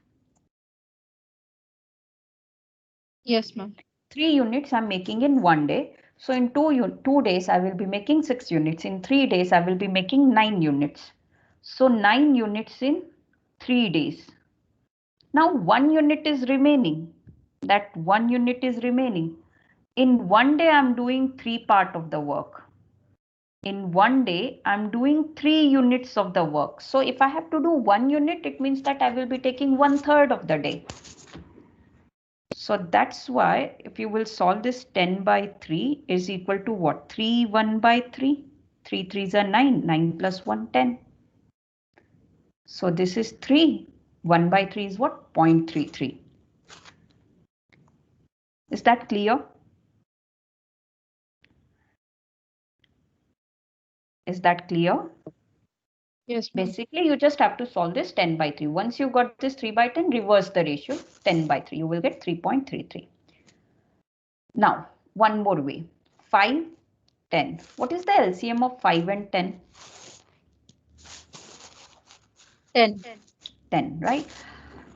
Yes, ma'am. 3 units I'm making in 1 day. So in 2 days I will be making 6 units. In 3 days I will be making 9 units. So 9 units in 3 days. Now 1 unit is remaining. That 1 unit is remaining. In 1 day I'm doing 3 part of the work. In 1 day I'm doing 3 units of the work. So if I have to do 1 unit, it means that I will be taking 1/3 of the day. So that's why if you will solve this 10 by 3 is equal to what? 3 1 by 3. 3 3s are 9. 9 plus 1 10. So this is 3. 1 by 3 is what? 0.33. Is that clear? Is that clear? Yes, ma'am. Basically, you just have to solve this 10 by 3. Once you got this 3 by 10, reverse the ratio 10 by 3. You will get 3.33. Now, one more way. 5, 10. What is the LCM of 5 and 10? 10. 10, right?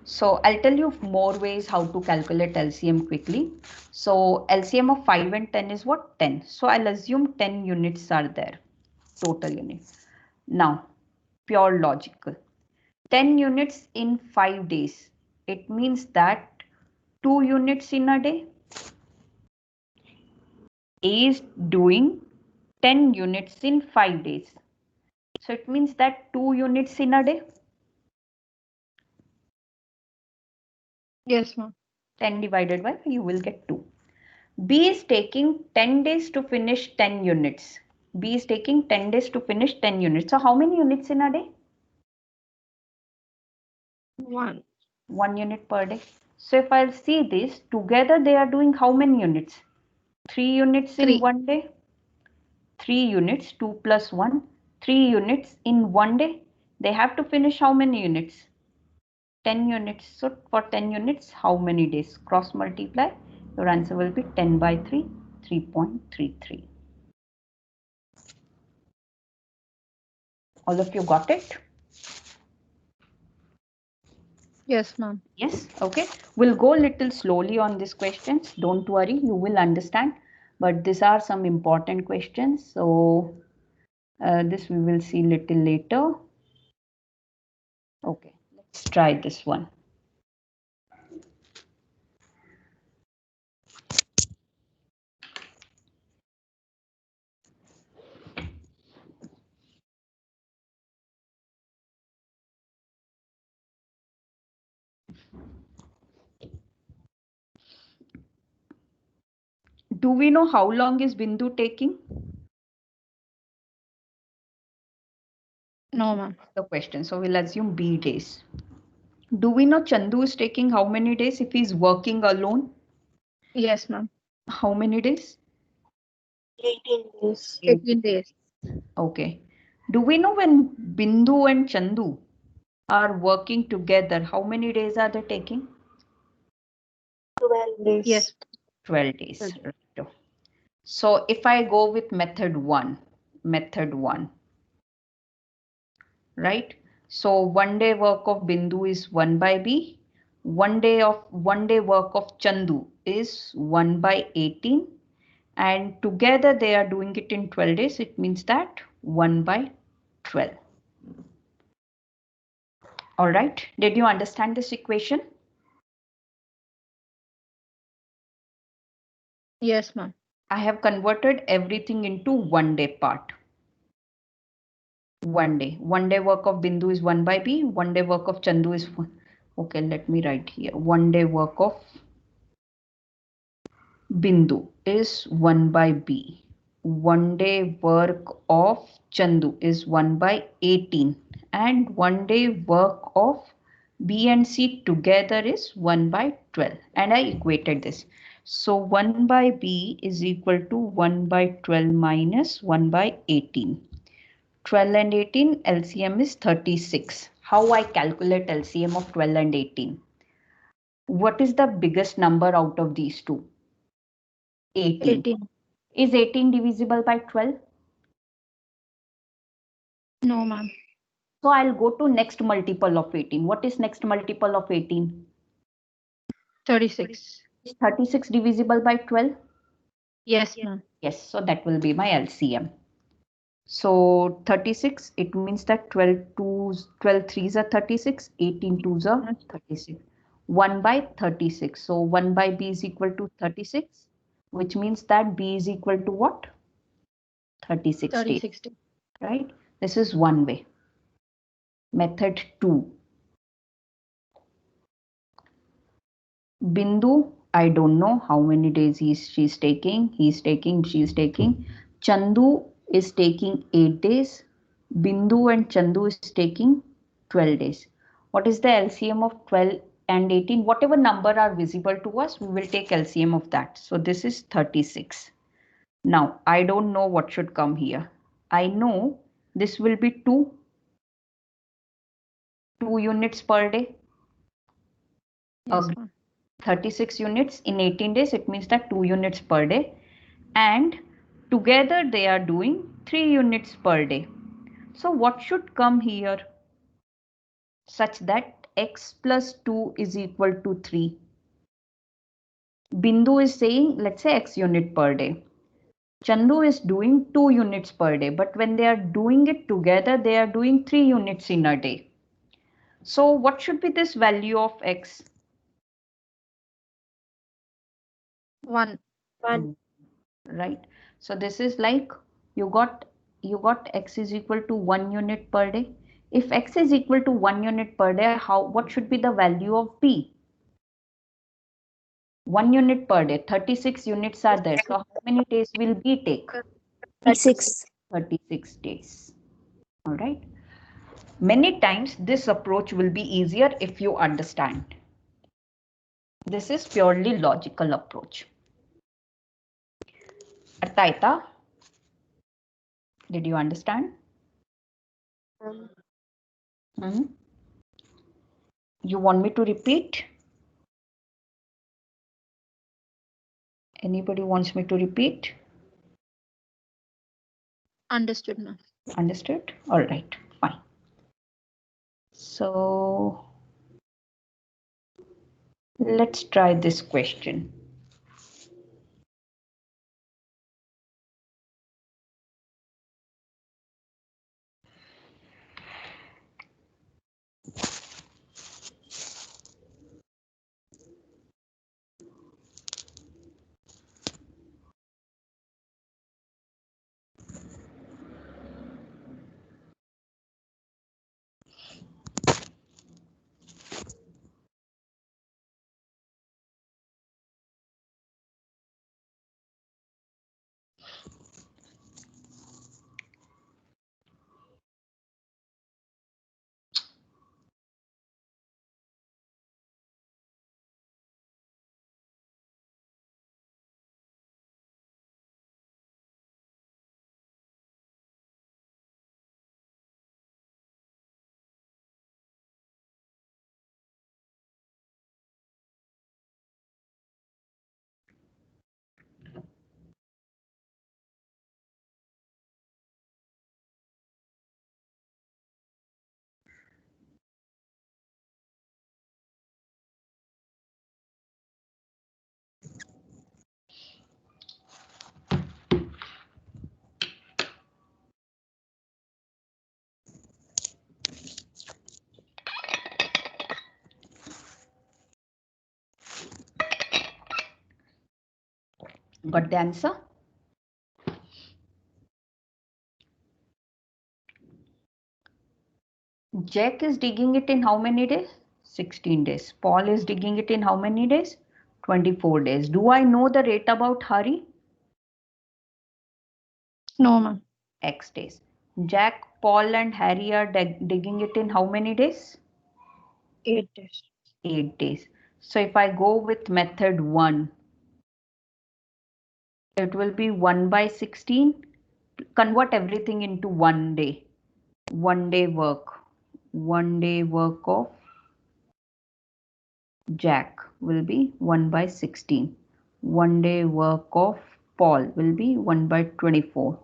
So I'll tell you more ways how to calculate LCM quickly. So LCM of 5 and 10 is what? 10. So I'll assume 10 units are there, total units. Now, pure logical. 10 units in 5 days. It means that 2 units in a day. A is doing 10 units in 5 days. So it means that 2 units in a day. Yes, ma'am. 10 divided by 5, you will get 2. B is taking 10 days to finish 10 units. B is taking 10 days to finish 10 units. So how many units in a day? 1. 1 unit per day. So if I'll see this, together they are doing how many units? 3 units in 3. 1 day. 3 units, 2 plus 1. 3 units in 1 day. They have to finish how many units? 10 units. So for 10 units, how many days? Cross multiply. Your answer will be 10 by 3, 3.33. All of you got it? Yes, ma'am. Yes, okay. We'll go little slowly on these questions. Don't worry, you will understand. But these are some important questions. So this we will see little later. Okay, let's try this one. Do we know how long is Bindu taking? No, ma'am. The question. So we'll assume B days. Do we know Chandu is taking how many days if he's working alone? Yes, ma'am. How many days? 18 days. 18 days. Okay. Do we know when Bindu and Chandu are working together, how many days are they taking? 12 days. Yes. 12 days. Right. So if I go with method one, right? So 1 day work of Bindu is 1 by B. 1 day work of Chandu is 1 by 18. And together they are doing it in 12 days. It means that 1 by 12. All right. Did you understand this equation? Yes, ma'am. I have converted everything into 1 day part. 1 day. 1 day work of Bindu is 1 by B. 1 day work of Chandu is 1. Okay, let me write here. 1 day work of Bindu is 1 by B. 1 day work of Chandu is 1 by 18. And 1 day work of B and C together is 1 by 12. And I equated this. So 1 by B is equal to 1 by 12 minus 1 by 18. 12 and 18 LCM is 36. How I calculate LCM of 12 and 18? What is the biggest number out of these two? 18. 18. Is 18 divisible by 12? No, ma'am. So I'll go to next multiple of 18. What is next multiple of 18? 36. Is 36 divisible by 12? Yes, ma'am. Yes, so that will be my LCM. So 36, it means that 12 threes are 36, 18 twos are 36. 1 by 36. So 1 by B is equal to 36, which means that B is equal to what? 36 days, 36 days. right? This is one way. Method 2. Bindu, I don't know how many days she's taking. She's taking. Chandu is taking 8 days. Bindu and Chandu is taking 12 days. What is the LCM of 12 and 18? Whatever number are visible to us, we will take LCM of that. So this is 36. Now, I don't know what should come here. I know this will be 2 units per day. Yes, ma'am. 36 units in 18 days, it means that 2 units per day. And together they are doing 3 units per day. So what should come here? Such that x plus 2 is equal to 3. Bindu is saying, let's say x unit per day. Chandu is doing 2 units per day, but when they are doing it together, they are doing 3 units in a day. So what should be this value of x? 1. 1. Right? So this is like you got x is equal to 1 unit per day. If x is equal to 1 unit per day, what should be the value of b? 1 unit per day, 36 units are there. So how many days will b take? 36. 36 days. All right. Many times this approach will be easier if you understand. This is purely logical approach. Artaita, did you understand? Hmm? You want me to repeat? Anybody wants me to repeat? Understood, ma'am. Understood? All right, fine. So let's try this question. Got the answer? Jack is digging it in how many days? 16 days. Paul is digging it in how many days? 24 days. Do I know the rate about Hari? No, ma'am. X days. Jack, Paul and Harry are digging it in how many days? 8 days. 8 days. So if I go with method 1, it will be 1 by 16. Convert everything into 1 day. 1 day work. 1 day work of Jack will be 1 by 16. 1 day work of Paul will be 1 by 24.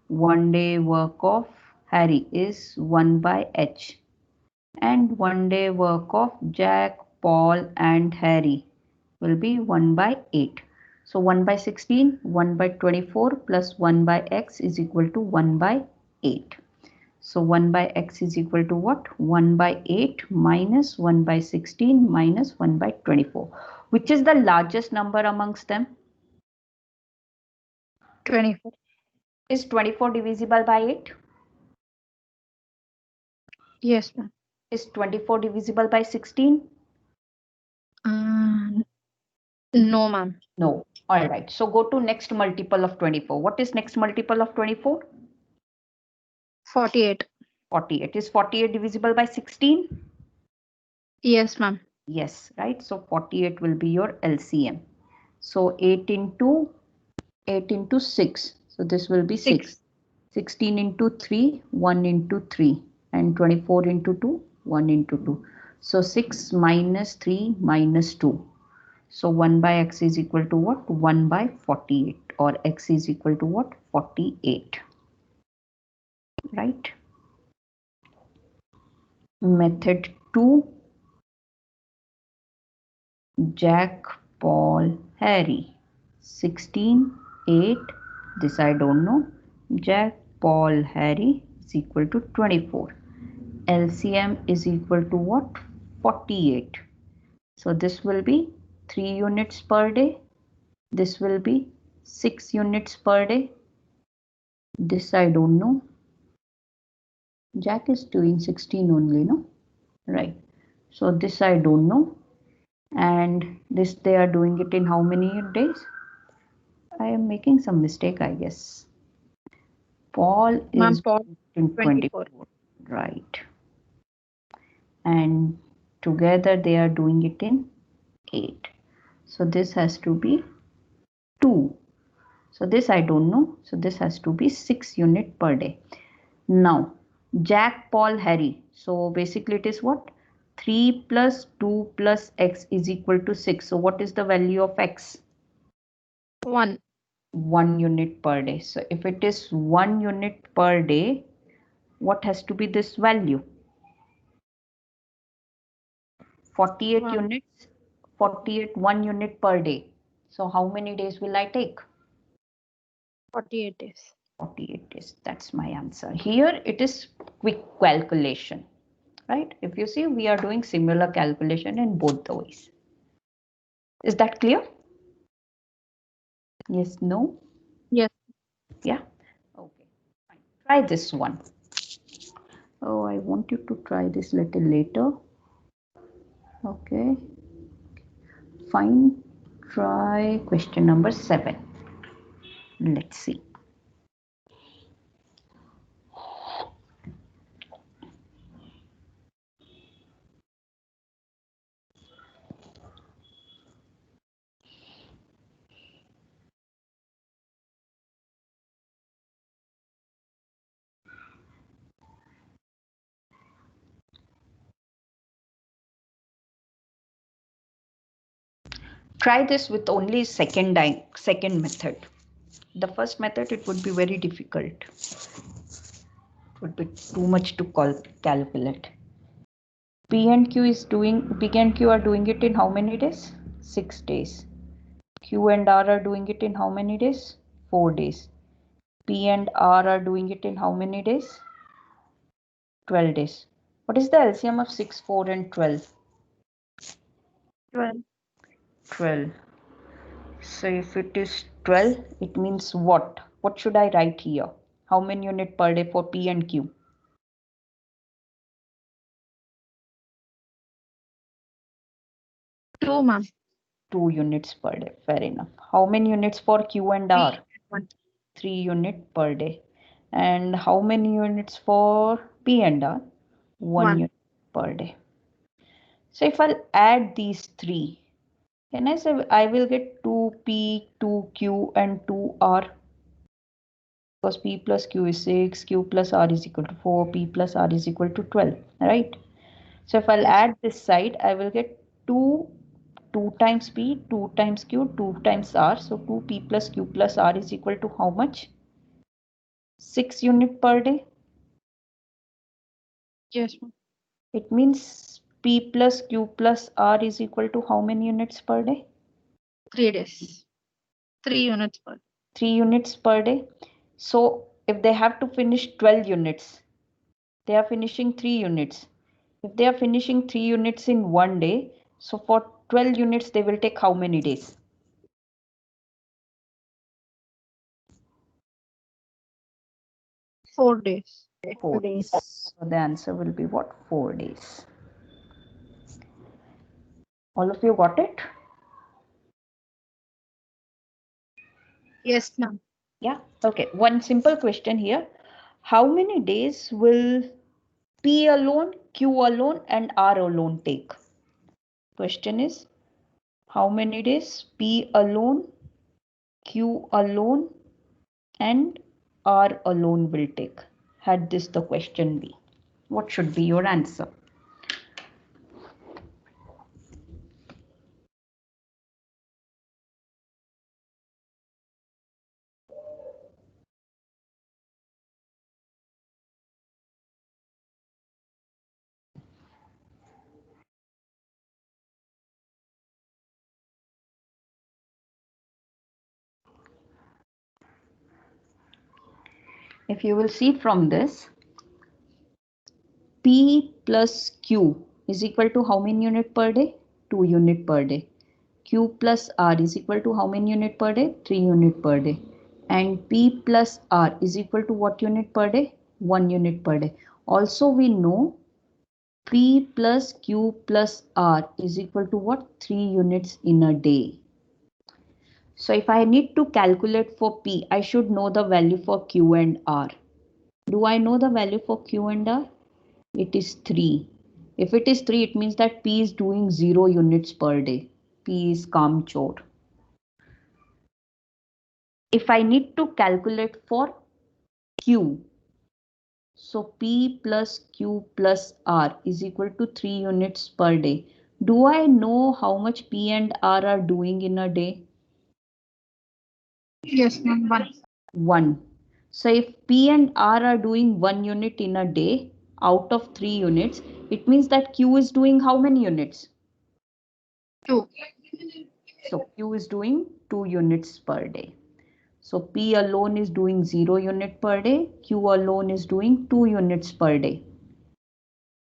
1 day work of Harry is 1 by H. And 1 day work of Jack, Paul and Harry will be 1 by 8. So 1 by 16, 1 by 24 plus 1 by x is equal to 1 by 8. So 1 by x is equal to what? 1 by 8 minus 1 by 16 minus 1 by 24. Which is the largest number amongst them? 24. Is 24 divisible by 8? Yes, ma'am. Is 24 divisible by 16? No, ma'am. No. All right. So go to next multiple of 24. What is next multiple of 24? 48. 48. Is 48 divisible by 16? Yes, ma'am. Yes, right. So 48 will be your LCM. So 8 into 6. So this will be 6. 16 into 3, 1 into 3. And 24 into 2, 1 into 2. So 6 minus 3 minus 2. So 1 by x is equal to what? 1 by 48. Or x is equal to what? 48. Right? Method 2. Jack, Paul, Harry. 16, 8. This I don't know. Jack, Paul, Harry is equal to 24. LCM is equal to what? 48. So this will be 3 units per day. This will be 6 units per day. This I don't know. Jack is doing 16 only, no? Right. So this I don't know. And this they are doing it in how many days? I am making some mistake, I guess. Paul Ma'am, is Paul, in 24. 24, right? And together they are doing it in 8. So this has to be 2. So this I don't know. So this has to be 6 unit per day. Now, Jack, Paul, Harry. So basically it is what? 3 plus 2 plus x is equal to 6. So what is the value of x? 1. 1 unit per day. So if it is 1 unit per day, what has to be this value? 48 1. units, 48 1 unit per day. So how many days will I take? 48 days. 48 days. That's my answer. Here it is quick calculation, right? If you see, we are doing similar calculation in both the ways. Is that clear? Yes, no? Yes. Yeah? Okay, fine. Try this one. Oh, I want you to try this little later. Okay, fine. Try question number 7. Let's see. Try this with only second method. The first method, it would be very difficult. It would be too much to calculate. P and Q are doing it in how many days? 6 days. Q and R are doing it in how many days? 4 days. P and R are doing it in how many days? 12 days. What is the LCM of 6, 4 and 12? 12. 12. So if it is 12, it means what? What should I write here? How many units per day for P and Q? 2, ma'am. 2 units per day. Fair enough. How many units for Q and R? 1. 3 units per day. And how many units for P and R? 1 1. unit per day. So if I'll add these three, can I say I will get 2P, 2Q and 2R? Because P plus Q is 6, Q plus R is equal to 4, P plus R is equal to 12, right? So if I'll Yes. add this side, I will get 2 times P, 2 times Q, 2 times R. So 2P plus Q plus R is equal to how much? 6 units per day. Yes, ma'am. It means P plus Q plus R is equal to how many units per day? 3 days. 3 units per. 3 units per day. So if they have to finish 12 units, they are finishing 3 units. If they are finishing 3 units in one day, so for 12 units, they will take how many days? 4 days. 4 days. So the answer will be what? 4 days. All of you got it? Yes, ma'am. Yeah. Okay. One simple question here. How many days will P alone, Q alone, and R alone take? Question is, how many days P alone, Q alone, and R alone will take? Had this the question be? What should be your answer? If you will see from this, P plus Q is equal to how many unit per day? 2 unit per day. Q plus R is equal to how many unit per day? 3 unit per day. And P plus R is equal to what unit per day? 1 unit per day. Also we know P plus Q plus R is equal to what? 3 units in a day. So if I need to calculate for P, I should know the value for Q and R. Do I know the value for Q and R? It is 3. If it is 3, it means that P is doing 0 units per day. P is kamchor. If I need to calculate for Q, so P plus Q plus R is equal to 3 units per day. Do I know how much P and R are doing in a day? Yes, ma'am. 1. 1. So if P and R are doing 1 unit in a day out of 3 units, it means that Q is doing how many units? 2. So Q is doing 2 units per day. So P alone is doing 0 unit per day. Q alone is doing 2 units per day.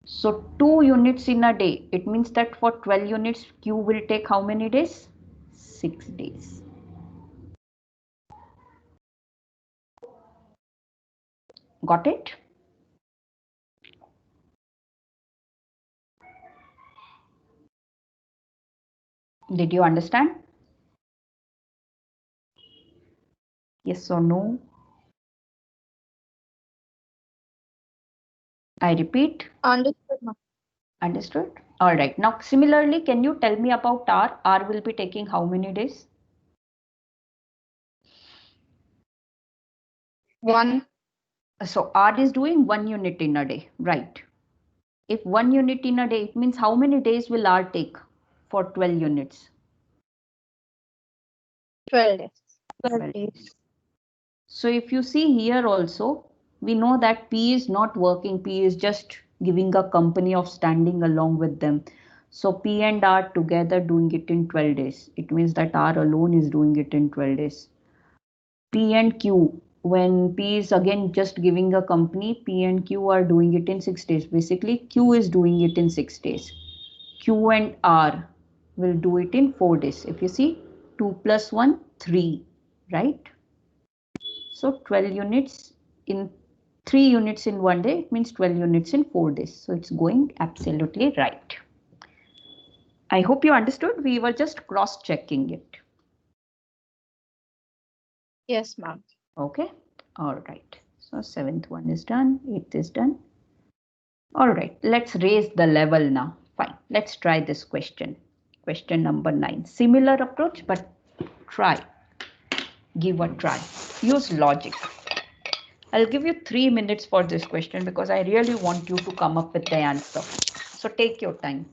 So 2 units in a day. It means that for 12 units, Q will take how many days? 6 days. Got it? Did you understand? Yes or no? I repeat. Understood, ma'am. Understood? All right. Now, similarly, can you tell me about R? R will be taking how many days? 1. So R is doing 1 unit in a day, right? If 1 unit in a day, it means how many days will R take for 12 units? 12 days. 12 days. So if you see here also, we know that P is not working. P is just giving a company of standing along with them. So P and R together doing it in 12 days. It means that R alone is doing it in 12 days. P and Q, when P is again just giving a company, P and Q are doing it in 6 days. Basically, Q is doing it in 6 days. Q and R will do it in 4 days. If you see, 2 plus 1, 3, right? So 12 units in 3 units in 1 day, it means 12 units in 4 days. So it's going absolutely right. I hope you understood. We were just cross-checking it. Yes, ma'am. Okay. All right. So 7th one is done. 8th is done. All right. Let's raise the level now. Fine. Let's try this question. Question number 9. Similar approach, but try. Give a try. Use logic. I'll give you 3 minutes for this question because I really want you to come up with the answer. So take your time.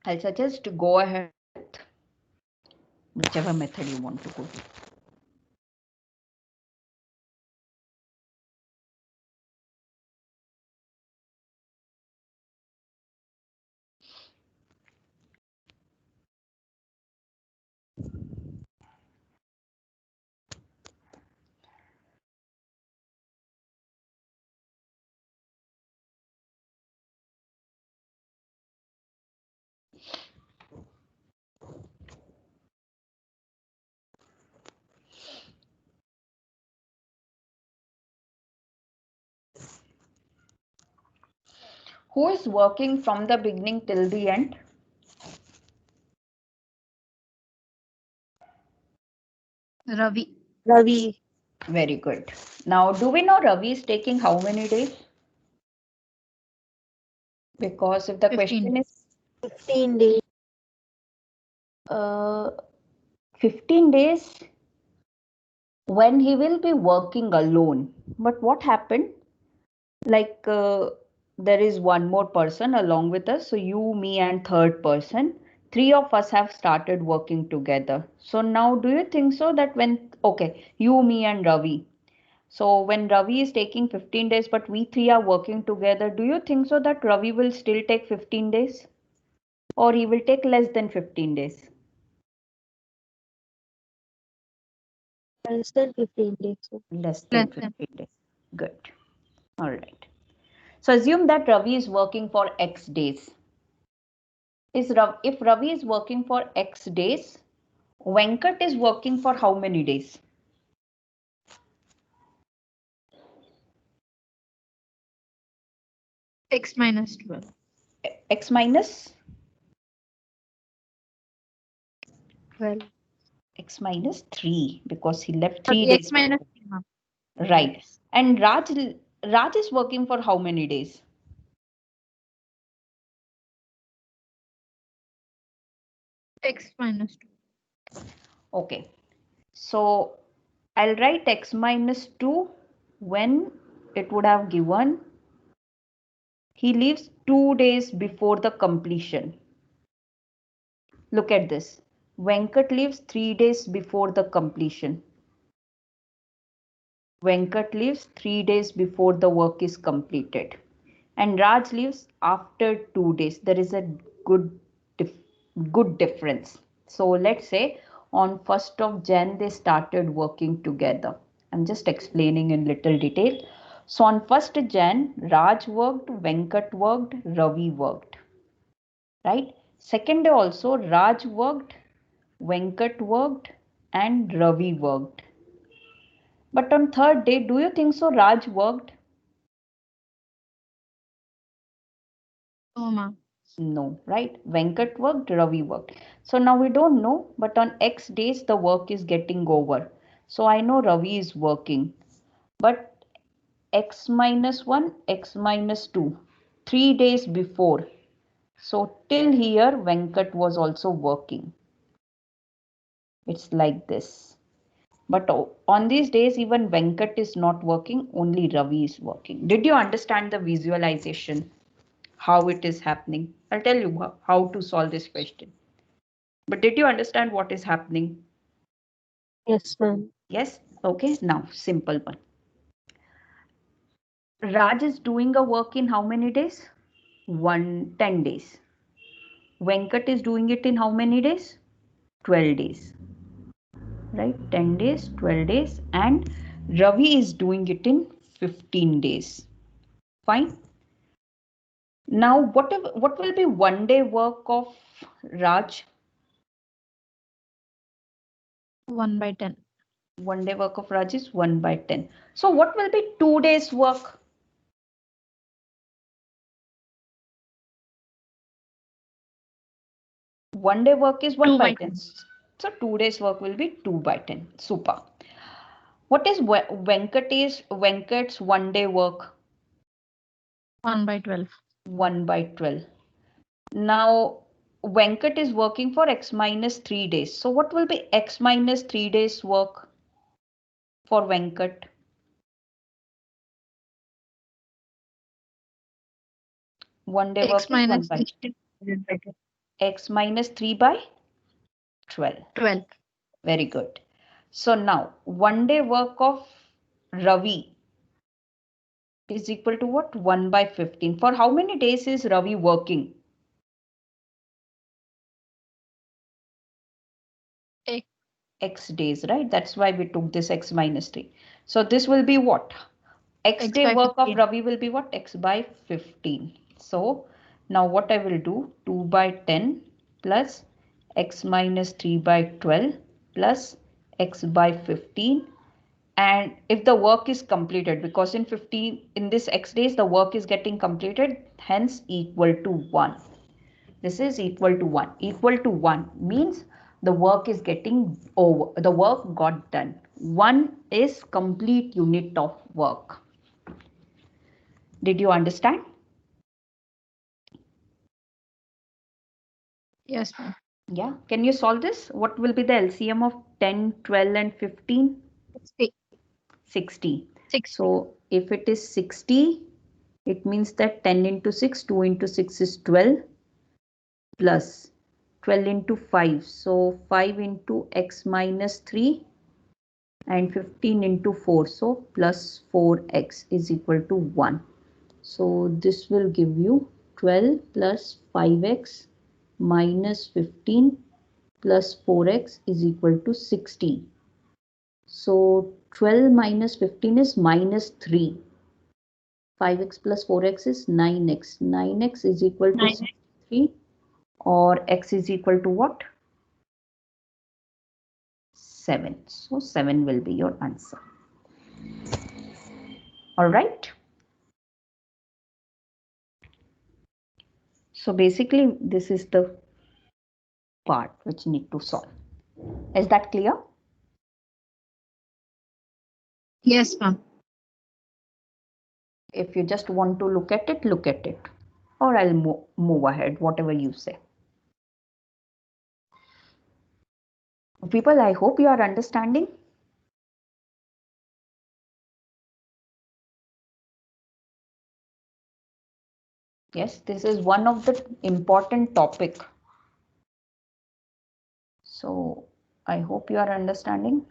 I'll suggest to go ahead with whichever method you want to go. Who is working from the beginning till the end? Ravi. Ravi. Very good. Now, do we know Ravi is taking how many days? Because if the 15 question days. is 15 days. Uh, 15 days when he will be working alone. But what happened? Like there is one more person along with us. So you, me, and third person. Three of us have started working together. So now, do you think so that when, okay, you, me, and Ravi. So when Ravi is taking 15 days, but we three are working together, do you think so that Ravi will still take 15 days? Or he will take less than 15 days? less than 15 days. Less than Less than 15 days. Good. All right. So assume that Ravi is working for X days. If Ravi is working for X days, Venkat is working for how many days? X minus 12. X minus? 12. X minus 3 because he left 3 X days. minus 3, ma'am. Right. And Raj is working for how many days? X minus 2. Okay. So I'll write X minus 2 when it would have given he leaves 2 days before the completion. Look at this. Venkat leaves 3 days before the completion. Venkat leaves 3 days before the work is completed. And Raj leaves after 2 days. There is a good, good difference. So let's say on 1st of Jan they started working together. I'm just explaining in little detail. So on 1st Jan, Raj worked, Venkat worked, Ravi worked. Right? Second day also Raj worked, Venkat worked, and Ravi worked. But on third day, do you think so Raj worked? Oh, ma'am. No, right? Venkat worked, Ravi worked. So now we don't know, but on X days the work is getting over. So I know Ravi is working. But X minus 1, X minus 2, 3 days before. So till here Venkat was also working. It's like this. But on these days, even Venkat is not working, only Ravi is working. Did you understand the visualization? How it is happening? I'll tell you how to solve this question. But did you understand what is happening? Yes, ma'am. Yes? Okay, now simple one. Raj is doing a work in how many days? 10 days. Venkat is doing it in how many days? 12 days. right? 10 days, 12 days, and Ravi is doing it in 15 days. Fine. Now, what will be 1 day work of Raj? 1/10. 1 day work of Raj is 1/10. So what will be 2 days work? 1 day work is 1 2 by by 10. 10. So 2 days work will be 2/10. Super. What is Venkat's 1 day work? 1/12. 1/12. Now Venkat is working for x minus 3 days. So what will be x minus 3 days work for Venkat? 1 day X work is 1 minus by 16 divided by 12. x minus 3 by 12. 12. Very good. So now 1 day work of Ravi is equal to what? 1/15. For how many days is Ravi working? X. X days, right? That's why we took this x minus 3. So this will be what? X X day by work of 15. Ravi will be what? X by 15. So now what I will do? 2/10 plus x minus 3/12 plus x by 15. And if the work is completed, because in 15 in this x days the work is getting completed, hence equal to 1. This is equal to 1. Equal to 1 means the work is getting over, the work got done. 1 is complete unit of work. Did you understand? Yes, ma'am. Yeah. Can you solve this? What will be the LCM of 10, 12 and 15? 60. 60. 60. So if it is 60, it means that 10 into 6, 2 into 6 is 12 plus 12 into 5. So 5 into x minus 3 and 15 into 4. So plus 4x is equal to 1. So this will give you 12 plus 5x minus 15 plus 4x is equal to 60. So 12 minus 15 is minus 3. 5x plus 4x is 9x. 9x is equal to 9. 63, or x is equal to what? 7. So 7 will be your answer. All right. So basically this is the part which need to solve. Is that clear? Yes, ma'am. If you just want to look at it, look at it. Or I'll move ahead, whatever you say. People, I hope you are understanding. Yes, this is one of the important topic. So I hope you are understanding.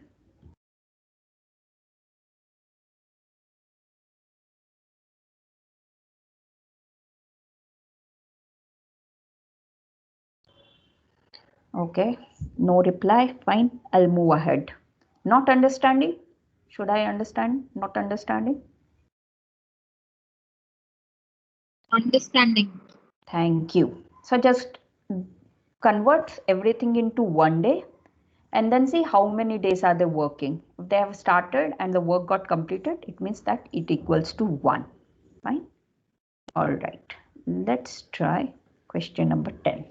Okay, no reply. Fine, I'll move ahead. Not understanding? Should I understand? Not understanding? Understanding. Thank you. So just convert everything into 1 day and then see how many days are they working. If they have started and the work got completed, it means that it equals to 1. Fine. All right. Let's try question number 10.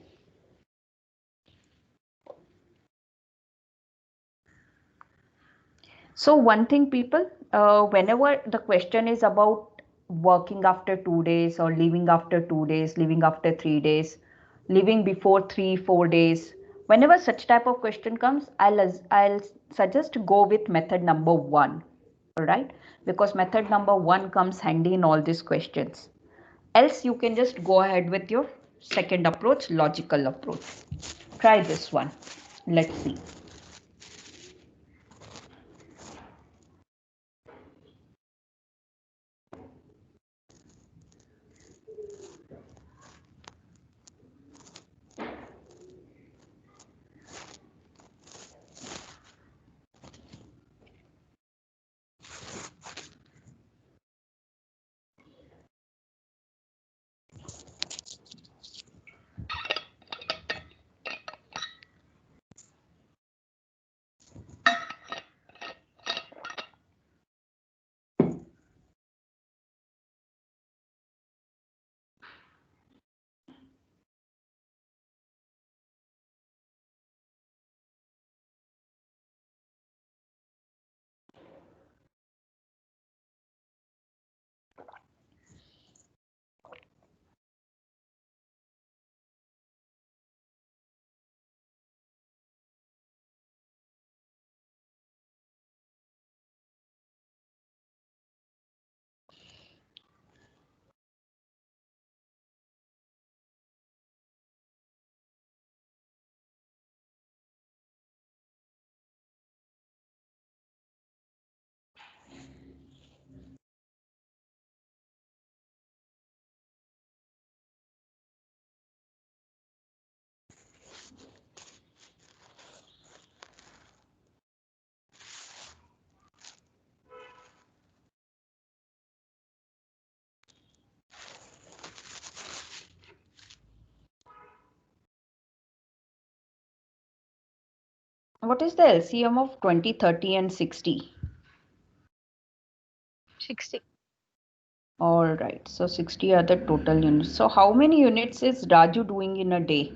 So one thing, people, whenever the question is about working after 2 days or leaving after 2 days, leaving after 3 days, leaving before 3, 4 days, whenever such type of question comes, I'll suggest to go with method number 1. All right, because method number 1 comes handy in all these questions. Else you can just go ahead with your second approach, logical approach. Try this one. Let's see. What is the LCM of 20, 30 and 60? 60. All right, so 60 are the total units. So how many units is Raju doing in a day?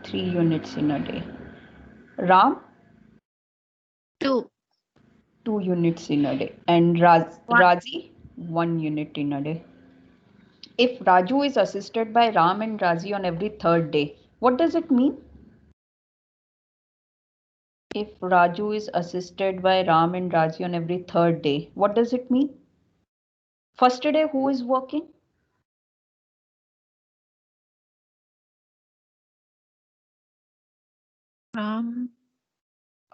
3 units in a day. Ram? 2. 2 units in a day. And 1. Razi? 1 unit in a day. If Raju is assisted by Ram and Razi on every third day, what does it mean? If Raju is assisted by Ram and Raji on every third day, what does it mean? First day, who is working?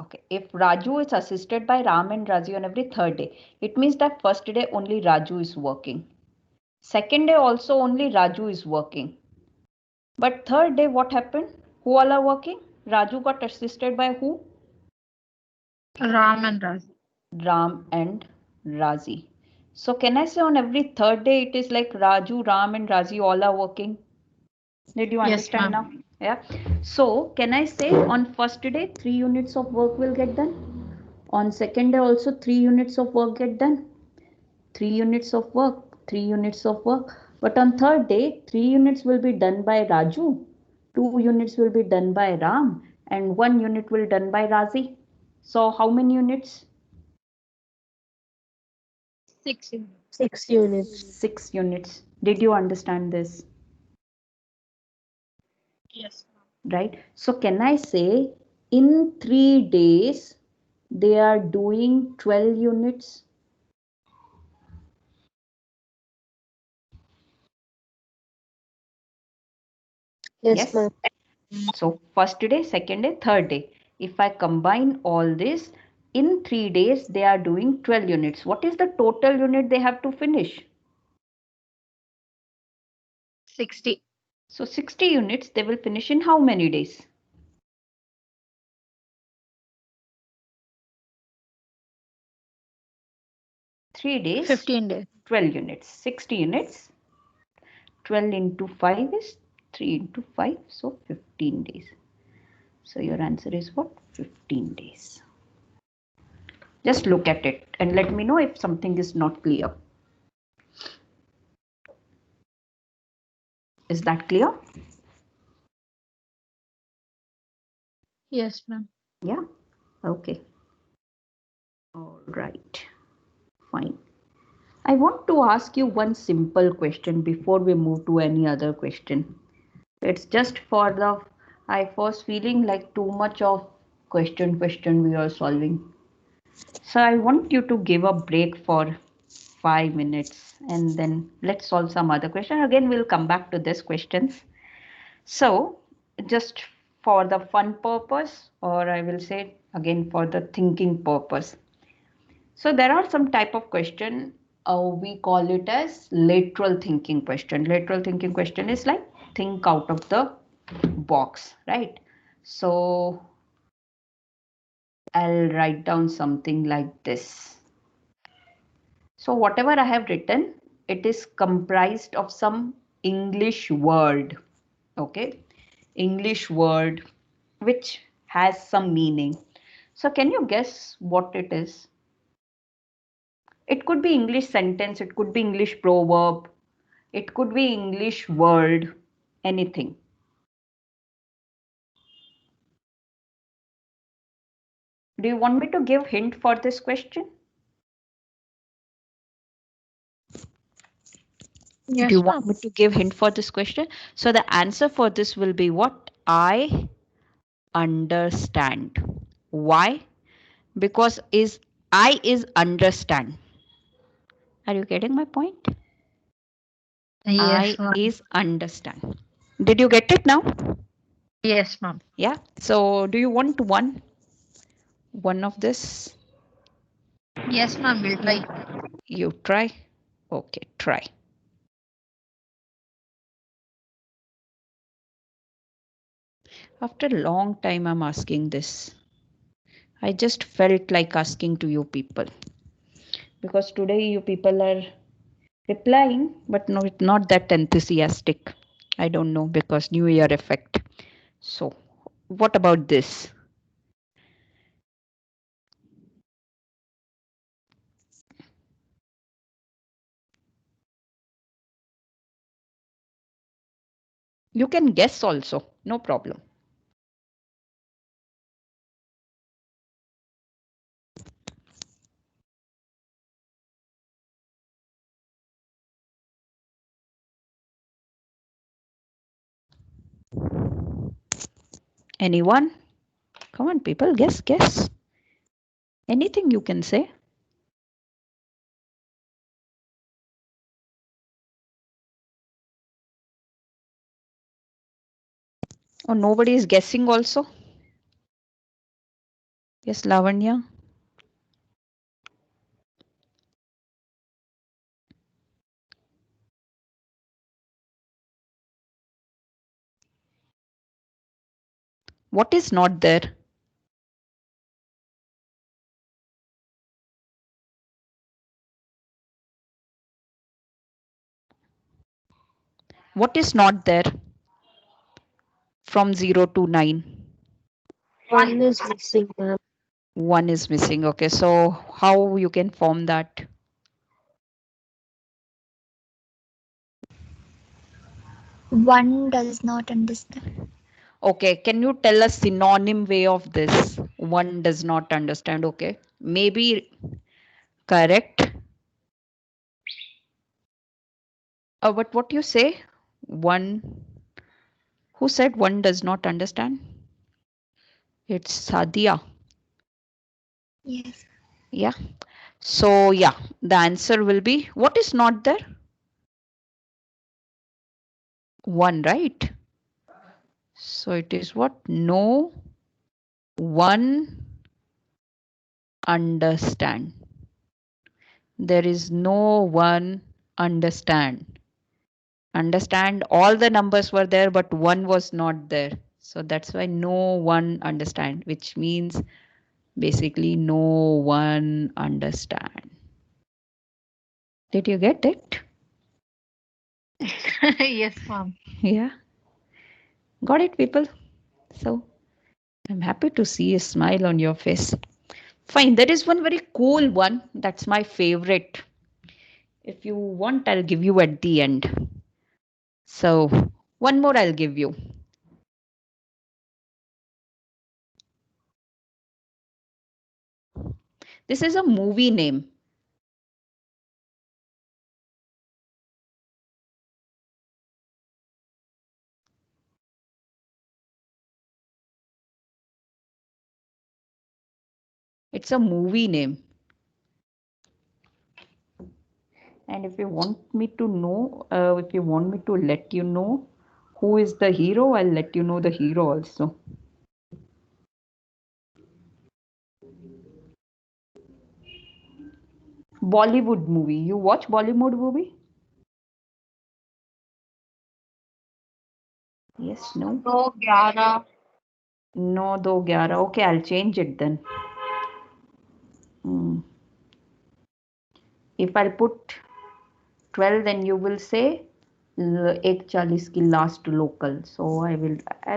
Okay, if Raju is assisted by Ram and Raji on every third day, it means that first day only Raju is working. Second day also only Raju is working. But third day, what happened? Who all are working? Raju got assisted by who? Ram and Razi. Ram and Razi. So can I say on every third day it is like Raju, Ram and Razi all are working? Did you Yes, understand ma'am. now? Yeah. So can I say on first day 3 units of work will get done? On second day also 3 units of work get done? 3 units of work, 3 units of work. But on third day 3 units will be done by Raju, 2 units will be done by Ram and 1 unit will done by Razi. So how many units? 6 units. 6 units. 6 units. Did you understand this? Yes, ma'am. Right? So can I say in 3 days they are doing 12 units? Yes, Yes. ma'am. So first day, second day, third day. If I combine all this, in 3 days they are doing 12 units. What is the total unit they have to finish? 60. So 60 units they will finish in how many days? 3 days, 15 days. 12 units. 60 units. 12 into 5 is 3 into 5, so 15 days. So your answer is what? 15 days. Just look at it and let me know if something is not clear. Is that clear? Yes, ma'am. Yeah. Okay. All right. Fine. I want to ask you one simple question before we move to any other question. It's just for the, I was feeling like too much of question we are solving. So I want you to give a break for 5 minutes and then let's solve some other question. Again, we'll come back to this questions. So just for the fun purpose, or I will say again for the thinking purpose. So there are some type of question, we call it as lateral thinking question. Lateral thinking question is like think out of the box, right? So I'll write down something like this. So whatever I have written, it is comprised of some English word, okay? English word which has some meaning. So can you guess what it is? It could be English sentence, it could be English proverb, it could be English word, anything. Do you want me to give hint for this question? Do you Yes, want ma'am. me to give hint for this question? So the answer for this will be what? I understand. Why? Because is I is understand. Are you getting my point? Yes, I ma'am. is understand. Did you get it now? Yes, ma'am. Yeah. So do you want one of this? Yes, ma'am. We'll try. You try. Okay, try. After a long time, I'm asking this. I just felt like asking to you people because today you people are replying, but no, not that enthusiastic. I don't know because New Year effect. So, what about this? You can guess also, no problem. Anyone? Come on, people, guess. Anything you can say. Oh, nobody is guessing also. Yes, Lavanya. What is not there? What is not there from 0 to 9? One is missing, ma'am. 1 is missing. Okay, so how you can form that? One does not understand. Okay, can you tell a synonym way of this? 1 does not understand. Okay, maybe correct. But what you say? 1. Who said 1 does not understand? It's Sadia. Yes. Yeah. So yeah, the answer will be, what is not there? 1, right? So it is what? No one understand. There is no one understand. Understand, all the numbers were there, but 1 was not there. So that's why no one understand, which means basically no one understand. Did you get it? Yes, ma'am. Yeah. Got it, people? So I'm happy to see a smile on your face. Fine, there is one very cool one. That's my favorite. If you want, I'll give you at the end. So one more I'll give you. This is a movie name. It's a movie name. And if you want me to know, if you want me to let you know who is the hero, I'll let you know the hero also. Bollywood movie. You watch Bollywood movie? Yes, no? No, 11. No, do 11. Okay, I'll change it then. Hmm. If I'll put 12, then you will say 1:40 ki last local. So I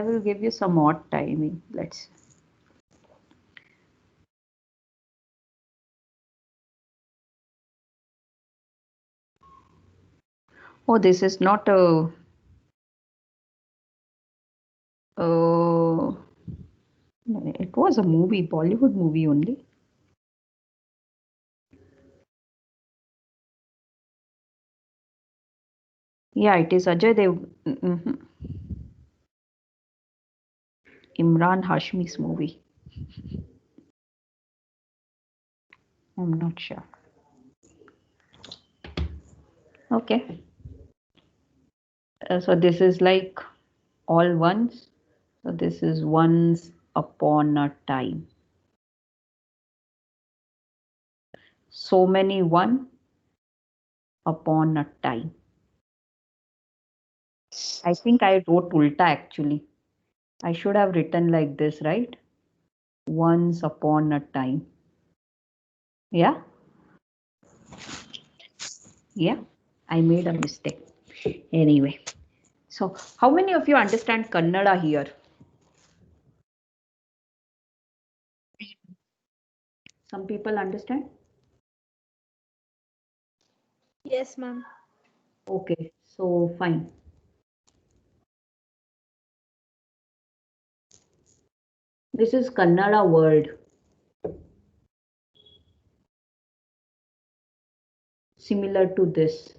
will give you some odd timing. Let's. Oh, this is not a. It was a movie, Bollywood movie only. Yeah, it is Ajay Dev. Imran Hashmi's movie. I'm not sure. Okay. So this is like all ones. So this is once upon a time. So many one upon a time. I think I wrote ulta actually. I should have written like this, right? Once upon a time. Yeah? Yeah. I made a mistake. Anyway. So how many of you understand Kannada here? Some people understand? Yes, ma'am. Okay, so fine. This is Kannada word. Similar to this.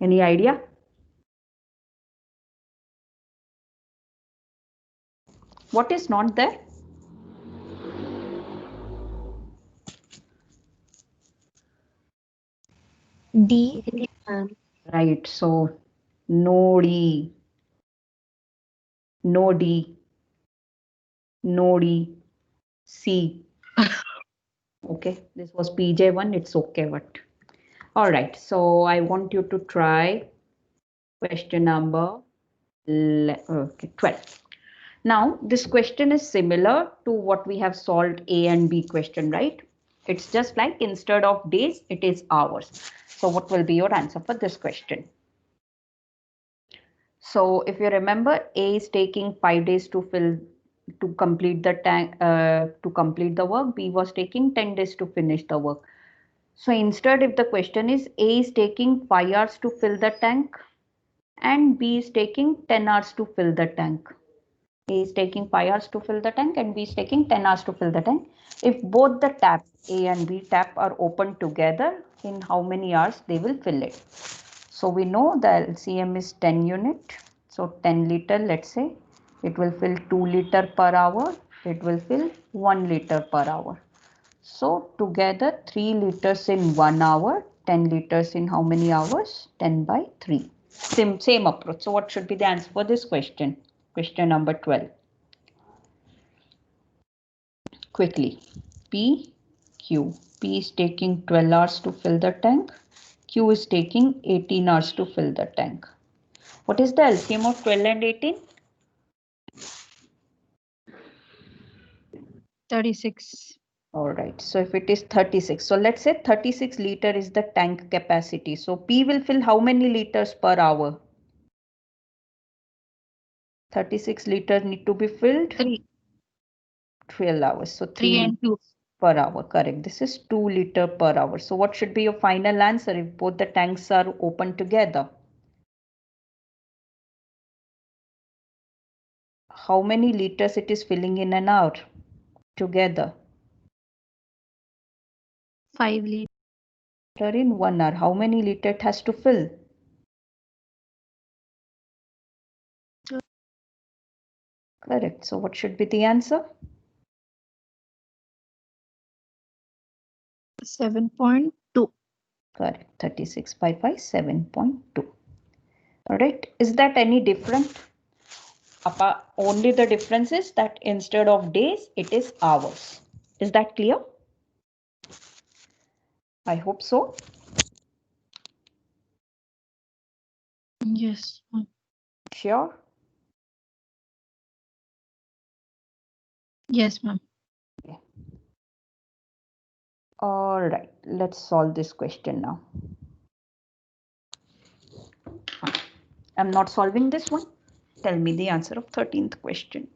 Any idea? What is not there? D. Ma'am. Right, so no D, no D, no D, C. Okay, this was PJ1, it's okay, but all right, so I want you to try question number 12. Now, this question is similar to what we have solved A and B question, right? It's just like instead of days, it is hours. So what will be your answer for this question? So if you remember, A is taking 5 days to complete the work. B was taking 10 days to finish the work. So instead, if the question is A is taking 5 hours to fill the tank and B is taking 10 hours to fill the tank. A is taking 5 hours to fill the tank and B is taking 10 hours to fill the tank. If both the tap A and B tap are open together, in how many hours they will fill it? So we know the LCM is 10 unit. So 10 liter, let's say, it will fill 2 liter per hour. It will fill 1 liter per hour. So together 3 liters in 1 hour, 10 liters in how many hours? 10 by 3. Same approach. So what should be the answer for this question? Question number 12. Quickly. P, Q. P is taking 12 hours to fill the tank. Q is taking 18 hours to fill the tank. What is the LCM of 12 and 18? 36. All right. So if it is 36, so let's say 36 liter is the tank capacity. So P will fill how many liters per hour? 36 liters need to be filled 3. 12 hours. So 3 3 and 2. per hour. Correct. This is 2 liter per hour. So what should be your final answer if both the tanks are open together? How many liters it is filling in an hour together? 5 liters. In 1 hour. How many liter it has to fill? Correct. So what should be the answer? 7.2. Correct. 36 by 5, 7.2. All right. Is that any different? Only the difference is that instead of days, it is hours. Is that clear? I hope so. Yes. Sure. Yes, ma'am. Okay. All right. Let's solve this question now. I'm not solving this one. Tell me the answer of 13th question.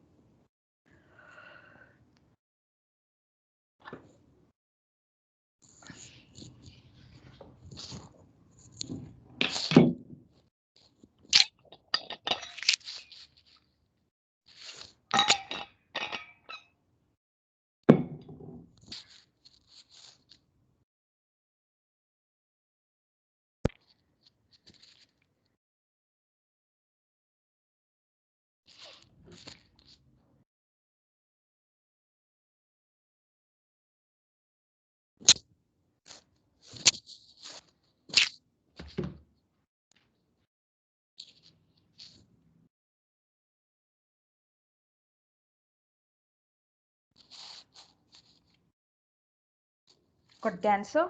Got the answer?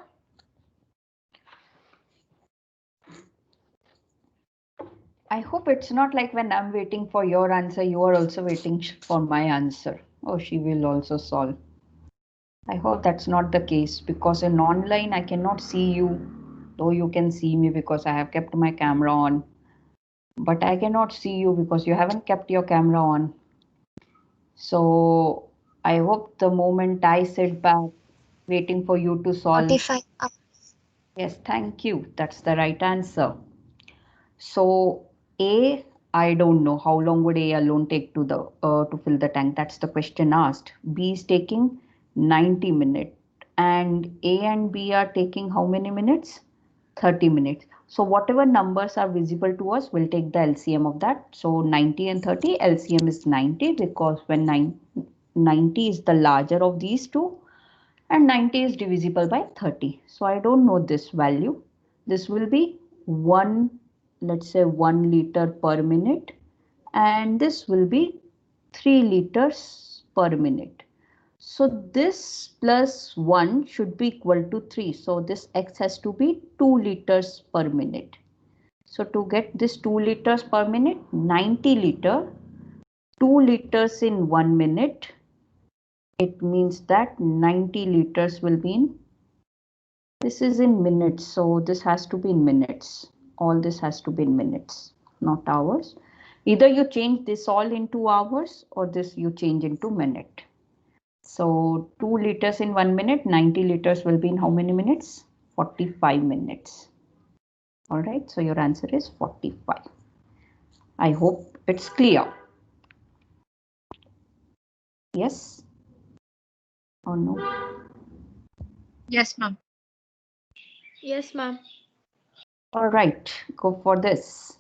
I hope it's not like when I'm waiting for your answer, you are also waiting for my answer. Oh, she will also solve. I hope that's not the case because in online I cannot see you Though you can see me because I have kept my camera on, but I cannot see you because you haven't kept your camera on. So I hope the moment I sit back waiting for you to solve. 45 hours. Yes, thank you. That's the right answer. So A, I don't know how long would A alone take to fill the tank. That's the question asked. B is taking 90 minutes, and A and B are taking how many minutes? 30 minutes. So whatever numbers are visible to us, we'll take the LCM of that. So 90 and 30, LCM is 90 because when 90 is the larger of these two, and 90 is divisible by 30. So I don't know this value. This will be 1, let's say 1 liter per minute, and this will be 3 liters per minute. So this plus 1 should be equal to 3. So this x has to be 2 liters per minute. So to get this 2 liters per minute, 90 liter, 2 liters in 1 minute, it means that 90 liters will be in, this is in minutes, so this has to be in minutes. All this has to be in minutes, not hours. Either you change this all into hours or this you change into minute. So 2 liters in 1 minute, 90 liters will be in how many minutes? 45 minutes. All right, so your answer is 45. I hope it's clear. Yes or no? Yes, ma'am. Yes, ma'am. All right, go for this.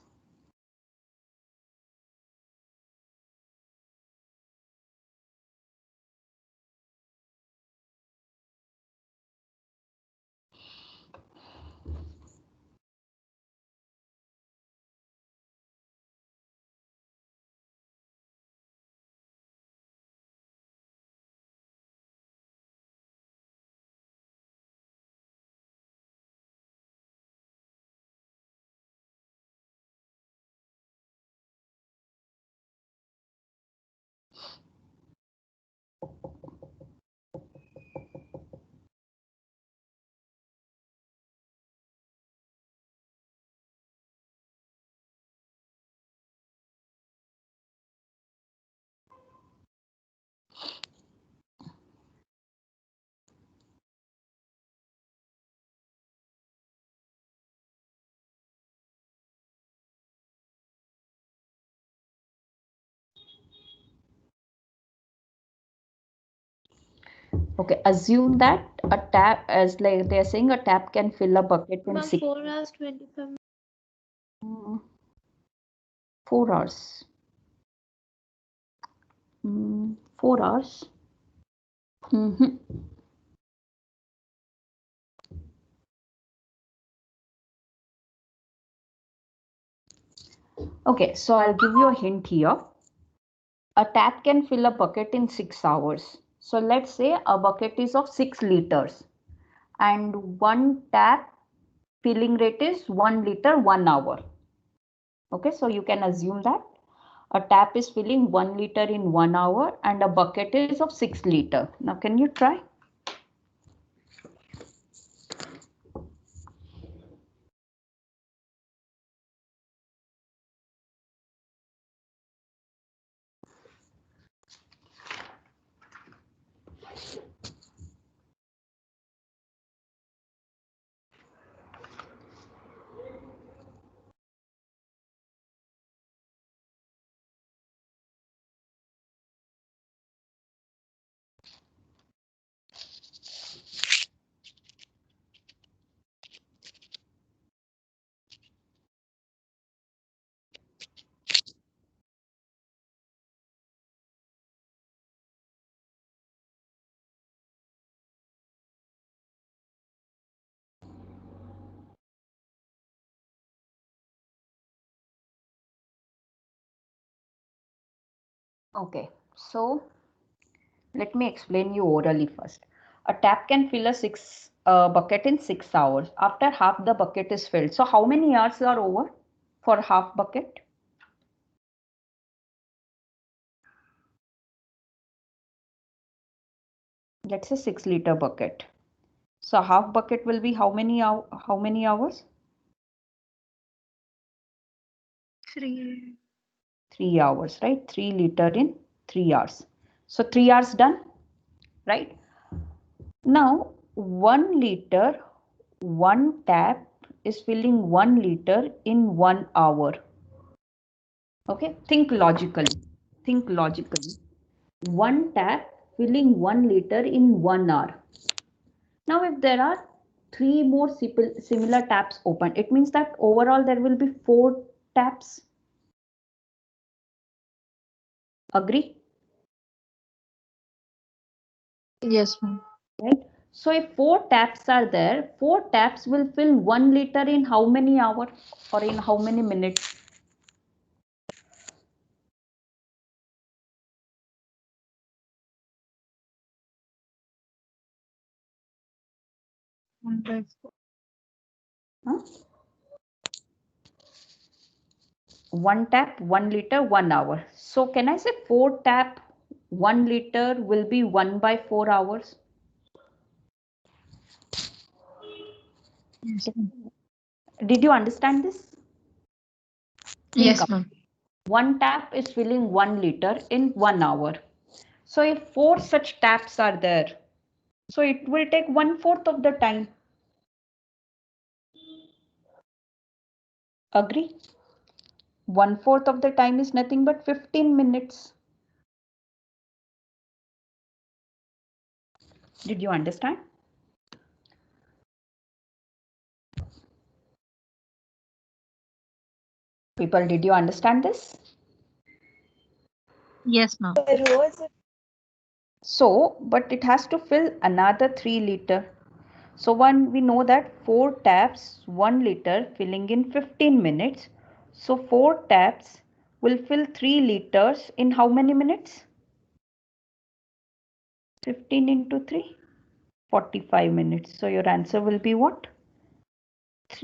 Okay, assume that a tap, as like they're saying, a tap can fill a bucket in Ma'am, 6 4 hours 25 4 hours. 4 hours. Mhm. Okay, so I'll give you a hint here. A tap can fill a bucket in 6 hours. So let's say a bucket is of 6 liters and one tap filling rate is 1 liter 1 hour. Okay, so you can assume that a tap is filling 1 liter in 1 hour and a bucket is of 6 liter. Now can you try? Okay, so let me explain you orally first. A tap can fill a six bucket in 6 hours. After half the bucket is filled. So how many hours are over for half bucket? Let's say 6 liter bucket. So half bucket will be how many hours? 3. 3 hours, right? 3 liter in 3 hours. So 3 hours done, right? Now 1 liter, one tap is filling 1 liter in 1 hour. Okay, think logically. Think logically. One tap filling 1 liter in 1 hour. Now if there are 3 more similar taps open, it means that overall there will be 4 taps. Agree? Yes, ma'am. Right? So if 4 taps are there, 4 taps will fill 1 liter in how many hours or in how many minutes? Huh? 1 tap, 1 liter, 1 hour. So can I say 4 tap, 1 liter will be 1 by 4 hours? Yes, ma'am. Did you understand this? Think Yes, up. ma'am. 1 tap is filling 1 liter in 1 hour. So if 4 such taps are there, so it will take 1/4 of the time. Agree? 1/4 of the time is nothing but 15 minutes. Did you understand? People, did you understand this? Yes, ma'am. So, but it has to fill another 3 liter. So we know that 4 taps, 1 liter filling in 15 minutes. So 4 taps will fill 3 liters in how many minutes? 15 into 3, 45 minutes. So your answer will be what?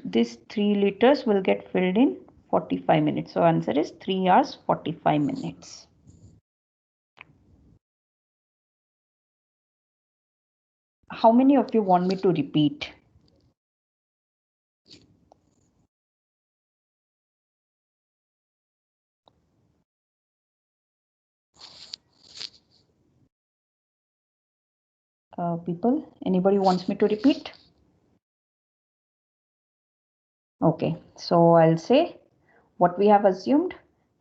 This 3 liters will get filled in 45 minutes. So answer is 3 hours 45 minutes. How many of you want me to repeat? People, anybody wants me to repeat? Okay, so I'll say what we have assumed,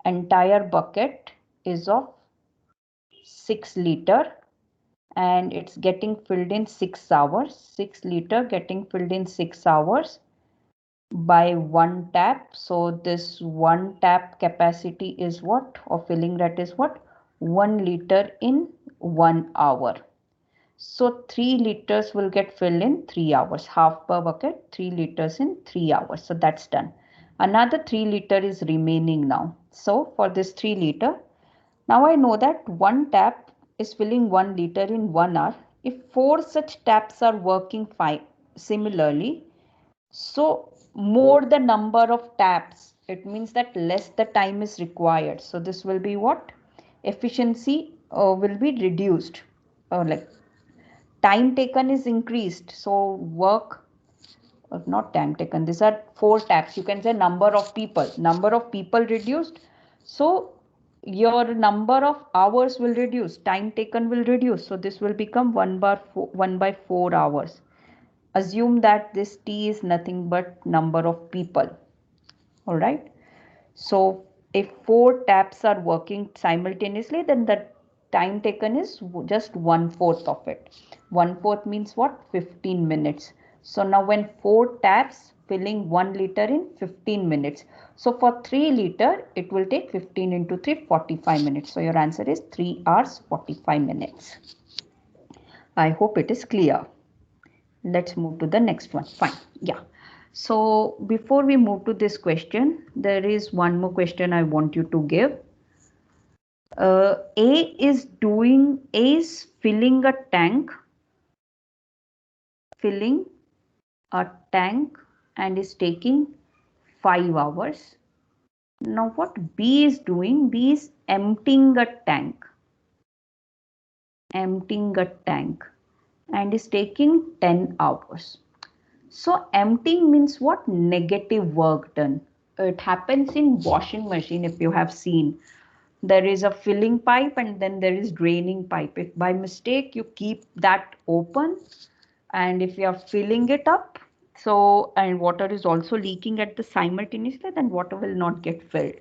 entire bucket is of 6 liter and it's getting filled in 6 hours. 6 liter getting filled in 6 hours by 1 tap. So this 1 tap capacity is what, or filling rate is what? 1 liter in 1 hour. So 3 liters will get filled in 3 hours. Half per bucket, 3 liters in 3 hours. So that's done. Another 3 liter is remaining now. So for this 3 liter, now I know that 1 tap is filling 1 liter in 1 hour. If 4 such taps are working fine similarly, so more the number of taps, it means that less the time is required. So this will be what? Efficiency will be reduced. Like time taken is increased. So work, not time taken. These are 4 taps. You can say number of people. Number of people reduced. So your number of hours will reduce. Time taken will reduce. So this will become 1 by 4 hours. Assume that this T is nothing but number of people. All right. So if 4 taps are working simultaneously, then the time taken is just 1/4 of it. 1/4 means what? 15 minutes. So now when 4 taps filling 1 liter in 15 minutes. So for 3 liter, it will take 15 into 3, 45 minutes. So your answer is 3 hours 45 minutes. I hope it is clear. Let's move to the next one. Fine. Yeah. So before we move to this question, there is one more question I want you to give. A is filling a tank and is taking 5 hours. Now what B is doing? B is emptying a tank. and is taking 10 hours. So emptying means what? Negative work done. It happens in washing machine if you have seen. There is a filling pipe and then there is draining pipe. If by mistake you keep that open and if you are filling it up, so and water is also leaking at the simultaneously, then water will not get filled.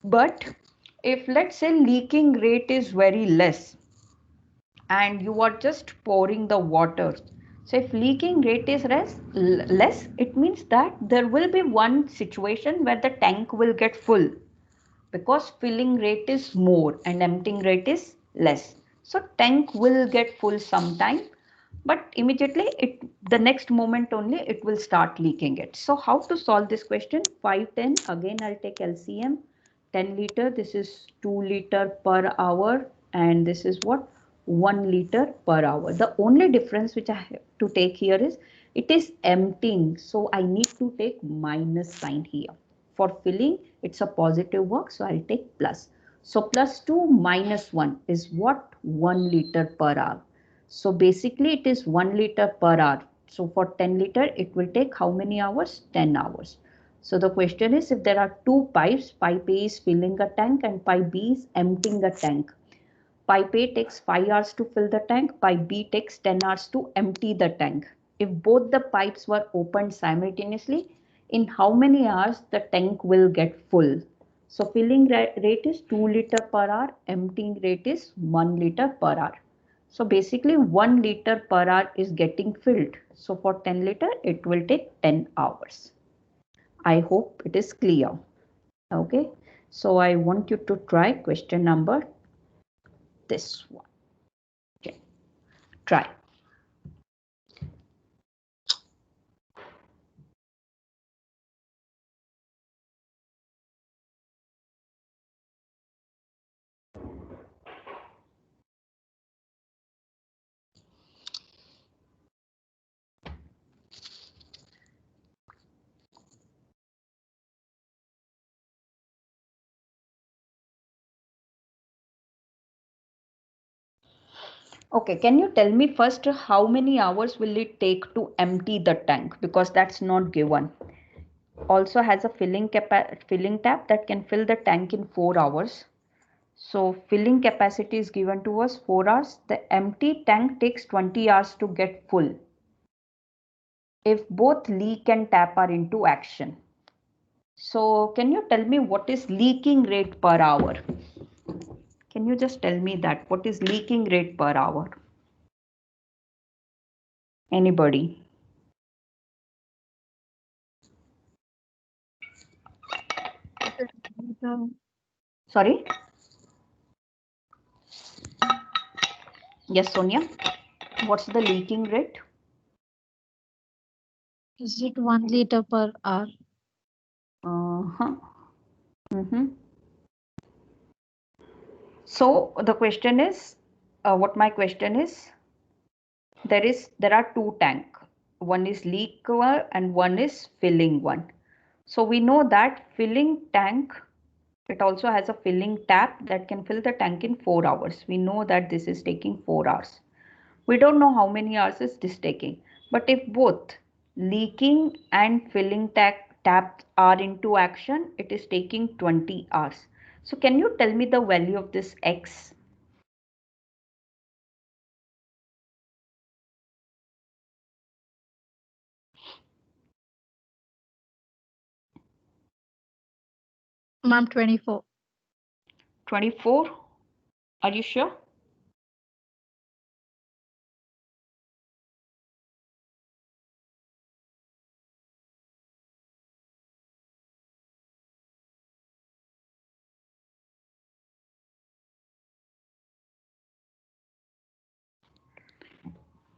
But if let's say leaking rate is very less and you are just pouring the water, so if leaking rate is less, it means that there will be one situation where the tank will get full because filling rate is more and emptying rate is less. So tank will get full sometime, but immediately the next moment only it will start leaking it. So how to solve this question? 510, again I'll take LCM. 10 liter, this is 2 liter per hour, and this is what? 1 liter per hour. The only difference which I have to take here is it is emptying, so I need to take minus sign here. For filling it's a positive work, so I'll take plus. So plus 2 minus 1 is what? 1 liter per hour. So basically it is 1 liter per hour. So for 10 liter it will take how many hours? 10 hours. So the question is, if there are two pipes, pipe A is filling a tank and pipe B is emptying a tank. Pipe A takes 5 hours to fill the tank, pipe B takes 10 hours to empty the tank. If both the pipes were opened simultaneously, in how many hours the tank will get full? So filling rate is 2 liter per hour, emptying rate is 1 liter per hour. So basically 1 liter per hour is getting filled. So for 10 liter it will take 10 hours. I hope it is clear. Okay, so I want you to try question number this one. Okay, try. Okay, can you tell me first how many hours will it take to empty the tank? Because that's not given. Also has a filling tap that can fill the tank in 4 hours. So filling capacity is given to us 4 hours. The empty tank takes 20 hours to get full. If both leak and tap are into action. So can you tell me what is leaking rate per hour? Can you just tell me that? What is leaking rate per hour? Anybody? Sorry? Yes, Sonia. What's the leaking rate? Is it 1 liter per hour? Uh-huh. Mm-hmm. So the question is, what my question is, there are two tank. One is leaker and one is filling one. So we know that filling tank, it also has a filling tap that can fill the tank in 4 hours. We know that this is taking 4 hours. We don't know how many hours is this taking. But if both leaking and filling tap are into action, it is taking 20 hours. So can you tell me the value of this X? Ma'am, 24. 24? Are you sure?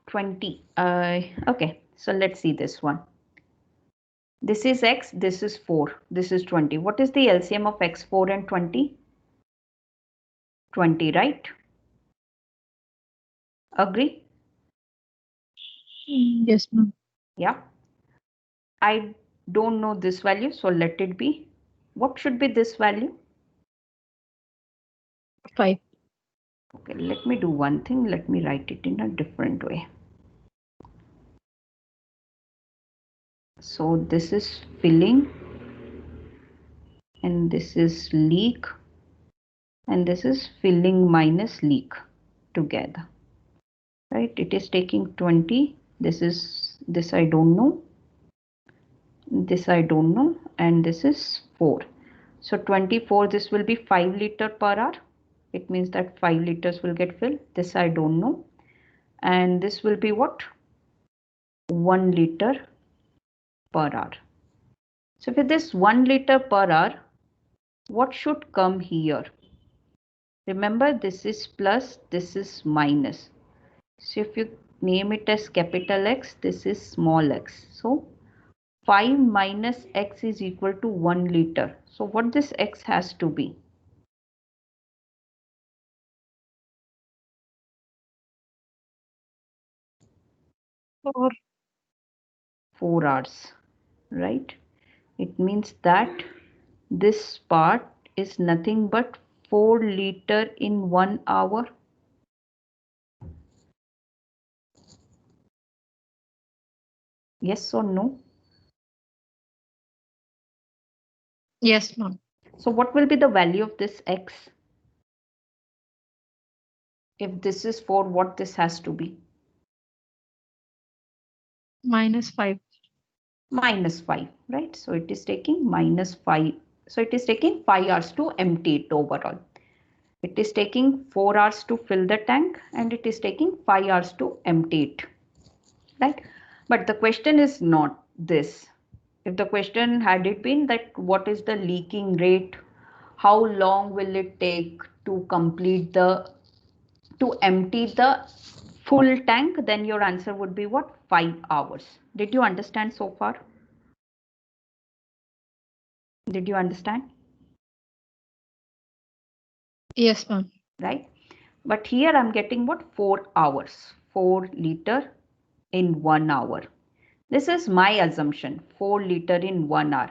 Twenty. Okay, so let's see this one. This is X, this is 4, this is 20. What is the LCM of X, 4 and 20? 20, right? Agree? Yes, ma'am. Yeah. I don't know this value, so let it be. What should be this value? 5. Okay, let me do one thing. Let me write it in a different way. So this is filling and this is leak and this is filling minus leak together. Right? It is taking 20. This I don't know. This I don't know. And this is 4. So 24, this will be 5 liter per hour. It means that 5 liters will get filled. This I don't know. And this will be what? 1 liter per hour. So with this 1 liter per hour, what should come here? Remember, this is plus, this is minus. So if you name it as capital X, this is small x. So 5 minus x is equal to 1 liter. So what this x has to be? 4. 4 hours, right? It means that this part is nothing but 4 liter in 1 hour. Yes or no? Yes, ma'am. So what will be the value of this x? If this is 4, what this has to be? -5. -5, right? So it is taking -5. So it is taking 5 hours to empty it overall. It is taking 4 hours to fill the tank and it is taking 5 hours to empty it, right? But the question is not this. If the question had it been that what is the leaking rate, how long will it take to complete to empty the full tank, then your answer would be what? 5 hours. Did you understand so far? Did you understand? Yes, ma'am. Right? But here I'm getting what? 4 hours. 4 liter in 1 hour. This is my assumption, 4 liter in 1 hour.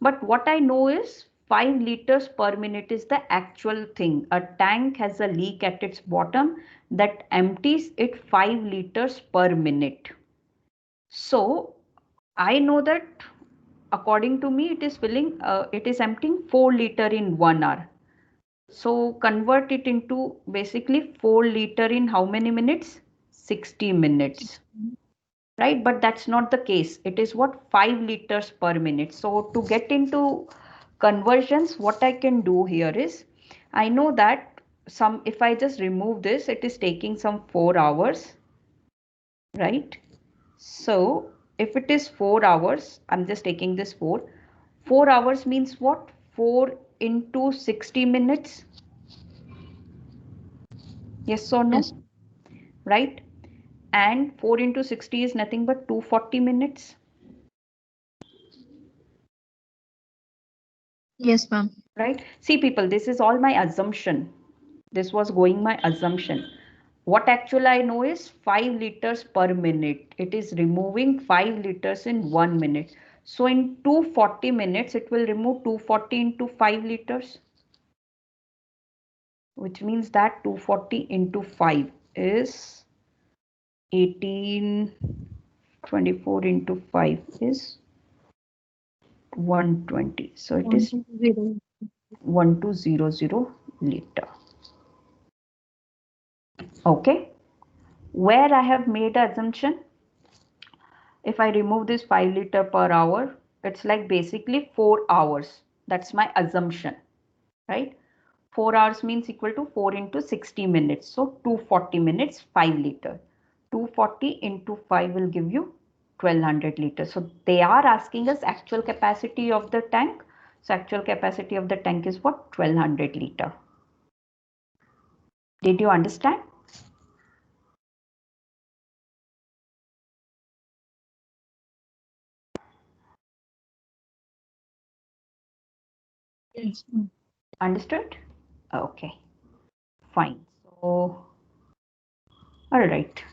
But what I know is 5 liters per minute is the actual thing. A tank has a leak at its bottom that empties it 5 liters per minute. So I know that according to me, it is emptying 4 liter in 1 hour. So convert it into basically 4 liter in how many minutes? 60 minutes. Right? But that's not the case. It is what? 5 liters per minute. So to get into conversions, what I can do here is, I know that if I just remove this, it is taking some 4 hours, right? So if it is 4 hours, I'm just taking this 4. 4 hours means what? 4 into 60 minutes. Yes or Yes. no? Right? And 4 into 60 is nothing but 240 minutes. Yes, ma'am. Right? See people, this is all my assumption. This was going my assumption. What actually I know is 5 liters per minute. It is removing 5 liters in 1 minute. So in 240 minutes, it will remove 240 into 5 liters. Which means that 240 into 5 is 18, 24 into 5 is 120. So it is 120. 1200 liter. Okay. Where I have made an assumption, if I remove this 5 liter per hour, it's like basically 4 hours. That's my assumption, right? 4 hours means equal to 4 into 60 minutes. So 240 minutes, 5 liter. 240 into 5 will give you 1200 liters. So they are asking us actual capacity of the tank. So actual capacity of the tank is what? 1200 liter. Did you understand? Yes, ma'am. Understood? Okay, fine. So, all right.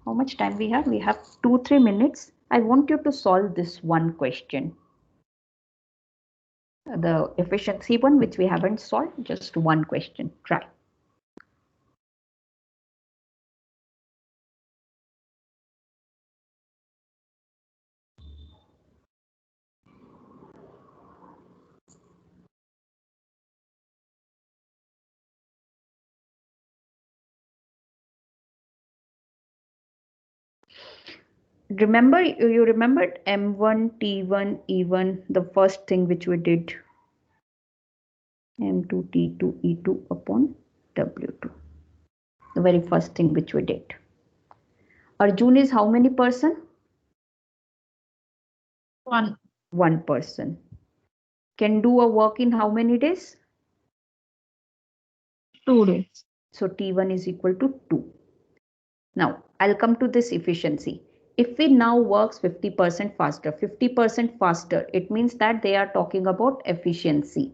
How much time we have? We have 2-3 minutes. I want you to solve this one question. The efficiency one, which we haven't solved, just one question. Try. Remember, you remembered M1, T1, E1, the first thing which we did. M2, T2, E2 upon W2. The very first thing which we did. Arjun is how many person? 1. 1 person. Can do a work in how many days? 2 days. So T1 is equal to 2. Now, I'll come to this efficiency. If we now works 50% faster, 50% faster, it means that they are talking about efficiency.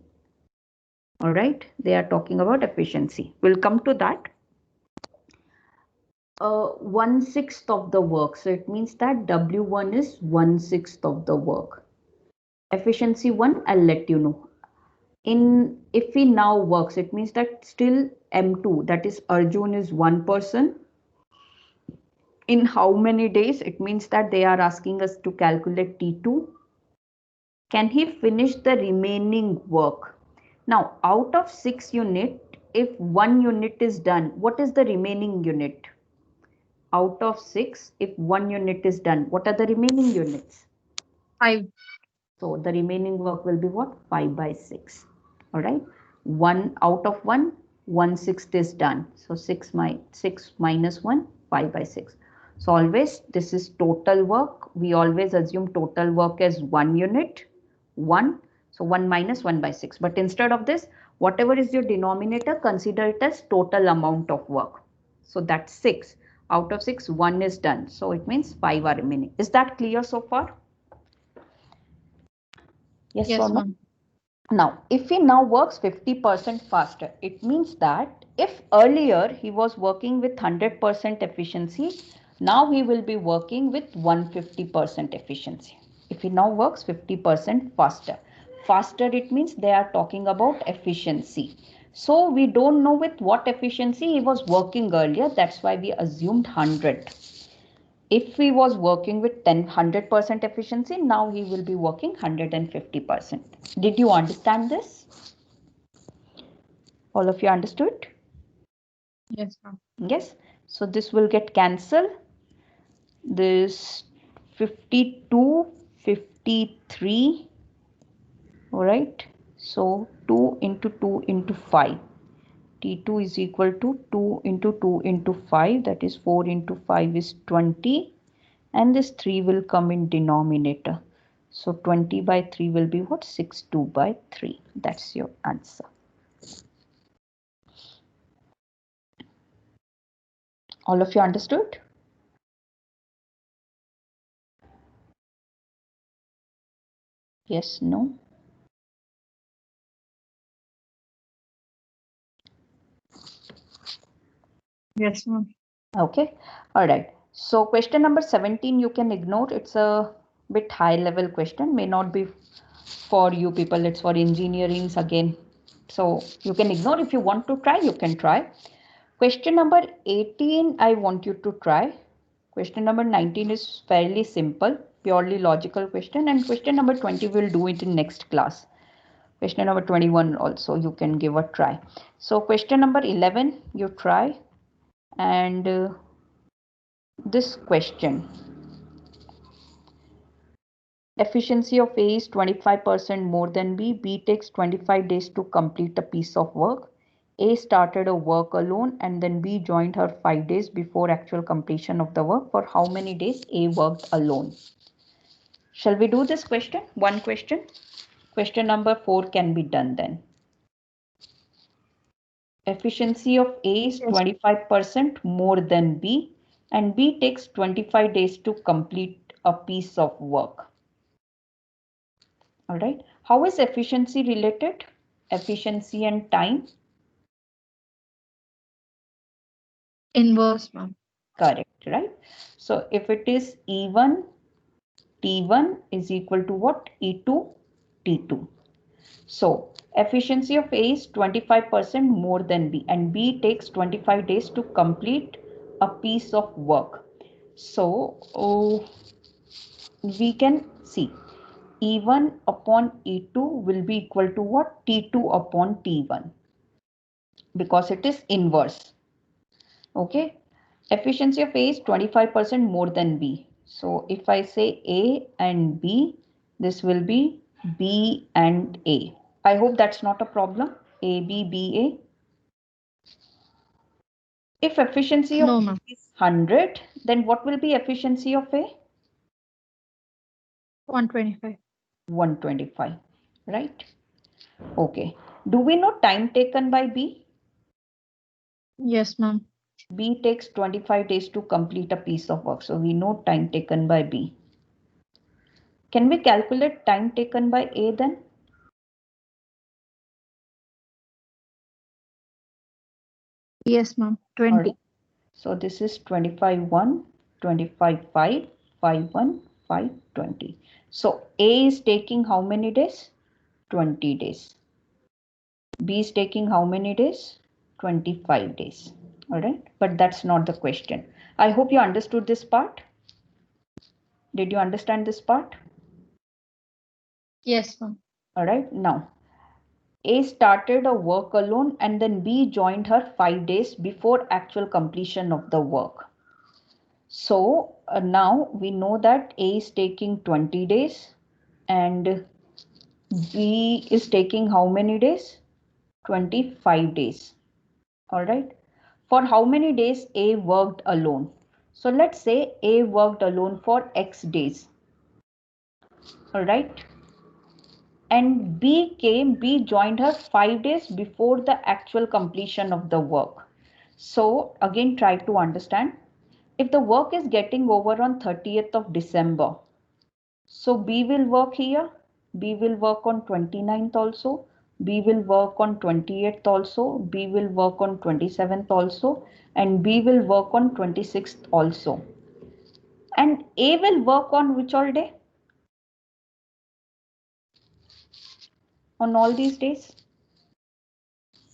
All right, they are talking about efficiency. We'll come to that. 1/6 of the work. So it means that W1 is 1/6 of the work. Efficiency 1, I'll let you know. If we now works, it means that still M2, that is Arjun is 1%. In how many days? It means that they are asking us to calculate T2. Can he finish the remaining work? Now, out of 6 unit, if 1 unit is done, what is the remaining unit? Out of 6, if 1 unit is done, what are the remaining units? 5. So the remaining work will be what? 5 by 6. All right. 1 out of 1, 1/6 is done. So 6 minus 1, 5 by 6. So always this is total work. We always assume total work as 1 unit. 1. So 1 minus 1 by 6. But instead of this, whatever is your denominator, consider it as total amount of work. So that's 6. Out of 6, 1 is done. So it means 5 are remaining. Is that clear so far? Yes or Yes, no? ma'am. Now, if he now works 50% faster, it means that if earlier he was working with 100% efficiency, now he will be working with 150% efficiency. If he now works 50% faster. Faster, it means they are talking about efficiency. So we don't know with what efficiency he was working earlier. That's why we assumed 100. If he was working with 100% efficiency, now he will be working 150%. Did you understand this? All of you understood? Yes, ma'am. Yes. So this will get cancelled. This 52, 53. All right. So 2 into 2 into 5. T2 is equal to 2 into 2 into 5. That is 4 into 5 is 20. And this 3 will come in denominator. So 20 by 3 will be what? 62 by 3. That's your answer. All of you understood? Yes, no? Yes, ma'am. Okay. All right. So question number 17 you can ignore. It's a bit high level question. May not be for you people. It's for engineerings again. So you can ignore. If you want to try, you can try. Question number 18, I want you to try. Question number 19 is fairly simple, purely logical question. And question number 20, we'll do it in next class. Question number 21 also, you can give a try. So question number 11, you try. And this question. Efficiency of A is 25% more than B. B takes 25 days to complete a piece of work. A started a work alone and then B joined her 5 days before actual completion of the work. For how many days A worked alone? Shall we do this question? One question. Question number 4 can be done then. Efficiency of A is Yes. 25% more than B and B takes 25 days to complete a piece of work. All right. How is efficiency related? Efficiency and time? Inverse, ma'am. Correct, right? So if it is E1, T1 is equal to what? E2, T2. So efficiency of A is 25% more than B and B takes 25 days to complete a piece of work. So we can see E1 upon E2 will be equal to what? T2 upon T1 because it is inverse. Okay. Efficiency of A is 25% more than B. So if I say A and B, this will be B and A. I hope that's not a problem. A, B, B, A. If efficiency of No, B ma'am. is 100, then what will be efficiency of A? 125. 125, right? Okay. Do we know time taken by B? Yes, ma'am. B takes 25 days to complete a piece of work. So we know time taken by B. Can we calculate time taken by A then? Yes, ma'am. All 20. right. So this is 25 1, 25 5, 5 1, 5 20. So A is taking how many days? 20 days. B is taking how many days? 25 days. All right. But that's not the question. I hope you understood this part. Did you understand this part? Yes, ma'am. All right. Now, A started a work alone and then B joined her 5 days before actual completion of the work. So now we know that A is taking 20 days and B is taking how many days? 25 days. All right. For how many days A worked alone? So let's say A worked alone for X days. All right. And B joined her 5 days before the actual completion of the work. So again, try to understand. If the work is getting over on 30th of December, so B will work here, B will work on 29th also, B will work on 28th also, B will work on 27th also, and B will work on 26th also. And A will work on which all day? On all these days?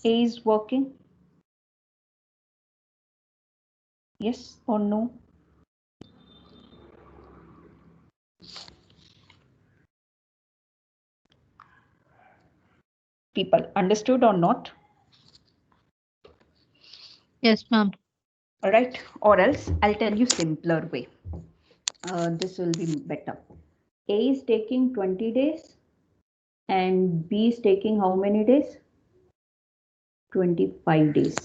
A is working? Yes or no? People, understood or not? Yes, ma'am. All right, or else I'll tell you simpler way. This will be better. A is taking 20 days and B is taking how many days? 25 days,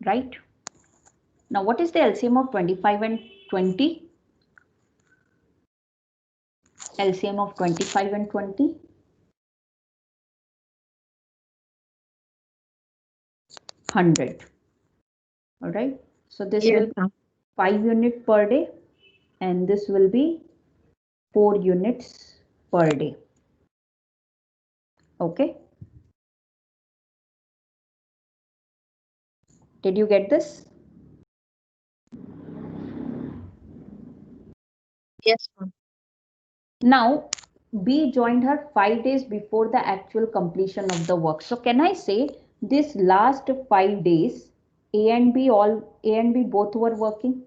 right? Now, what is the LCM of 25 and 20? LCM of 25 and 20? 100. All right. So this Yes, will be ma'am. 5 units per day and this will be 4 units per day. Okay. Did you get this? Yes, ma'am. Now, B joined her 5 days before the actual completion of the work. So can I say this last 5 days, A and B both were working?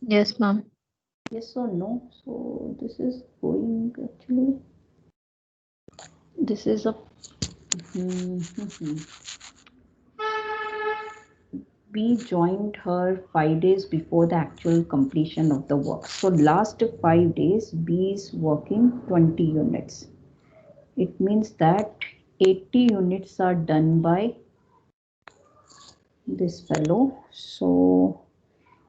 Yes, ma'am. Yes or no? So this is going actually. This is a B joined her 5 days before the actual completion of the work. So last 5 days, B is working 20 units. It means that 80 units are done by this fellow. So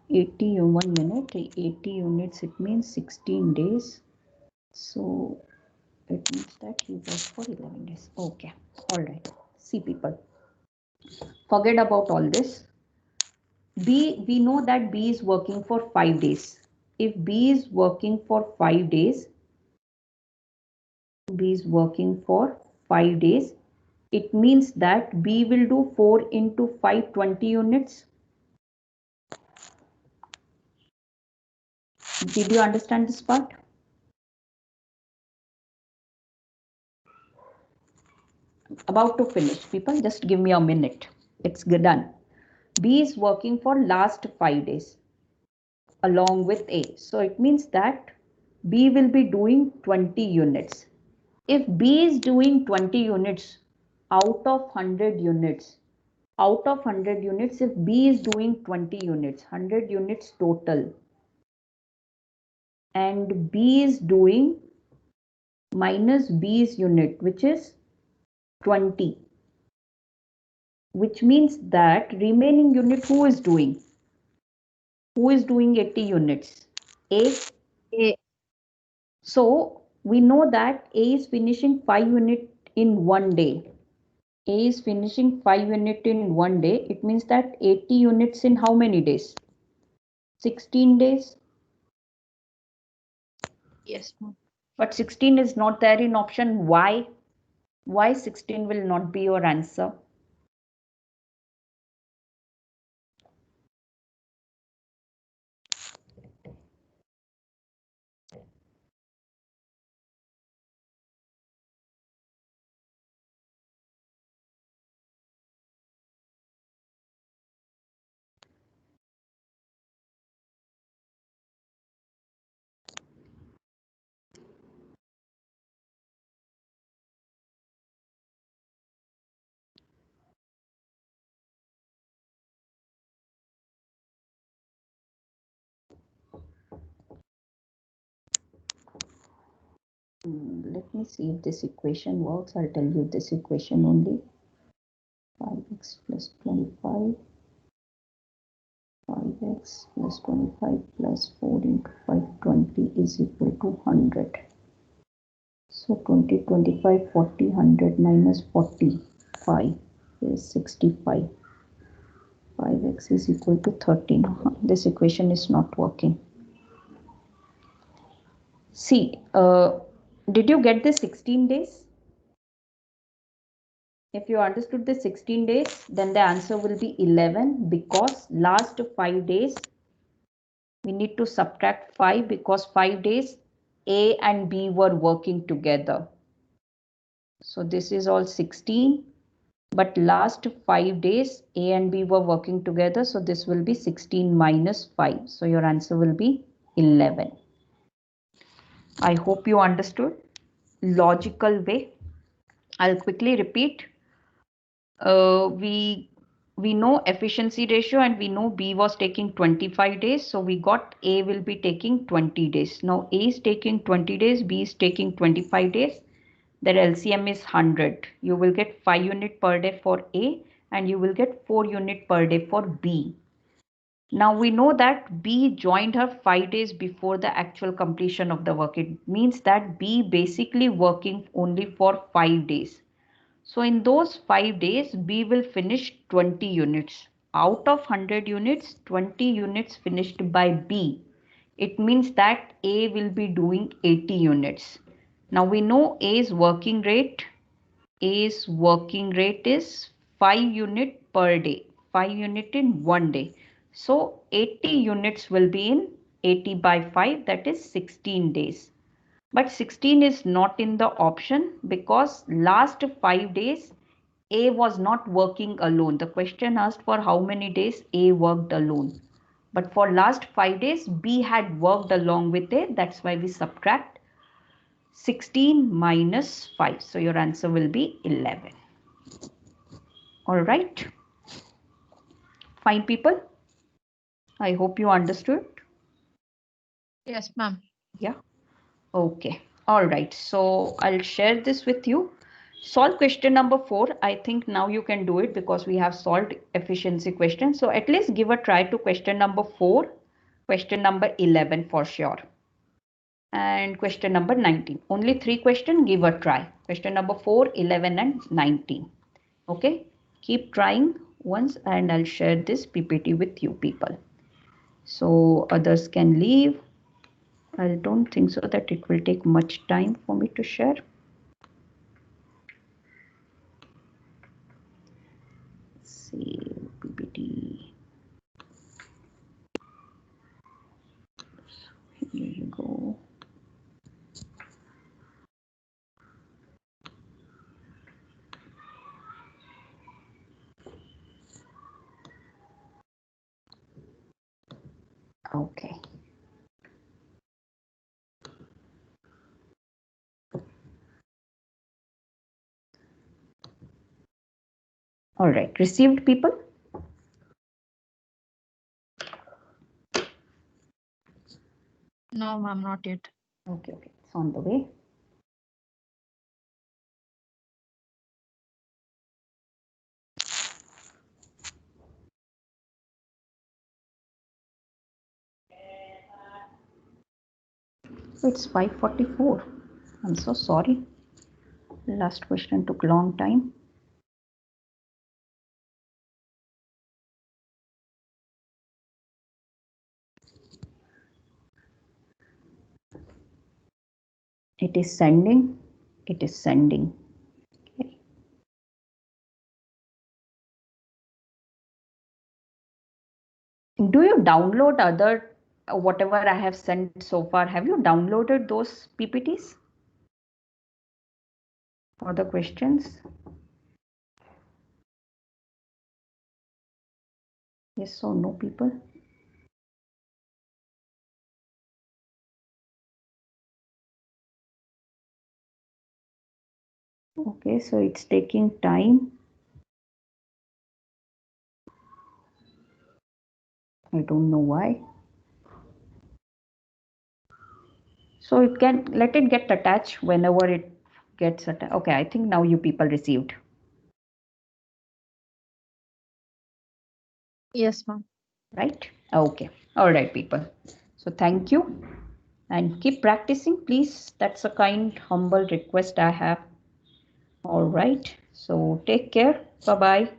80 1 minute, 80 units, it means 16 days. So it means that he worked for 11 days. Okay, all right. See people, forget about all this. We know that B is working for 5 days. If B is working for 5 days, B is working for 5 days, it means that B will do 4 into 5, 20 units. Did you understand this part? About to finish, people, just give me a minute. It's done. B is working for last 5 days along with A. So it means that B will be doing 20 units. If B is doing 20 units out of 100 units, if B is doing 20 units, 100 units total, and B is doing minus B's unit, which is 20, which means that remaining unit who is doing? Who is doing 80 units? A. A. So we know that A is finishing 5 units in one day. A is finishing 5 units in one day. It means that 80 units in how many days? 16 days. Yes, ma'am. But 16 is not there in option. Why? Why 16 will not be your answer? Let me see if this equation works. I'll tell you this equation only. 5x plus 25. 5x plus 25 plus 4 into 520 is equal to 100. So 20, 25, 40, 100 minus 45 is 65. 5x is equal to 13. This equation is not working. See, did you get the 16 days? If you understood the 16 days, then the answer will be 11, because last 5 days we need to subtract 5, because 5 days A and B were working together. So this is all 16, but last 5 days A and B were working together. So this will be 16 minus 5. So your answer will be 11. I hope you understood. Logical way. I'll quickly repeat. We know efficiency ratio, and we know B was taking 25 days. So we got A will be taking 20 days. Now A is taking 20 days, B is taking 25 days. Their LCM is 100. You will get 5 units per day for A, and you will get 4 units per day for B. Now we know that B joined her 5 days before the actual completion of the work. It means that B basically working only for 5 days. So in those 5 days, B will finish 20 units. Out of 100 units, 20 units finished by B. It means that A will be doing 80 units. Now we know A's working rate. A's working rate is 5 units per day. 5 units in one day. So 80 units will be in 80 by 5, that is 16 days. But 16 is not in the option, because last 5 days A was not working alone. The question asked for how many days A worked alone. But for last 5 days B had worked along with A. That's why we subtract 16 minus 5. So your answer will be 11. All right. Fine, people. I hope you understood. Yes, ma'am. Yeah. Okay. All right. So I'll share this with you. Solve question number 4. I think now you can do it, because we have solved efficiency question. So at least give a try to question number 4, question number 11 for sure, and question number 19. Only 3 questions, give a try. Question number 4, 11 and 19. Okay. Keep trying once, and I'll share this PPT with you people. So others can leave. I don't think so that it will take much time for me to share. Save PPT. Here you go. Okay. All right. Received, people? No, ma'am, not yet. Okay, it's on the way. It's 5:44. I'm so sorry. Last question took long time. It is sending. It is sending. Okay. Do you download other whatever I have sent so far? Have you downloaded those PPTs for the questions? Yes or no, people? Okay, so it's taking time. I don't know why. So it can let it get attached whenever it gets attached. Okay, I think now you people received. Yes, ma'am. Right? Okay. All right, people. So thank you and keep practicing, please. That's a kind, humble request I have. All right. So take care. Bye bye.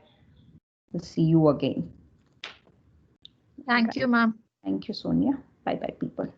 We'll see you again. Thank you, ma'am. Thank you, Sonia. Bye bye, people.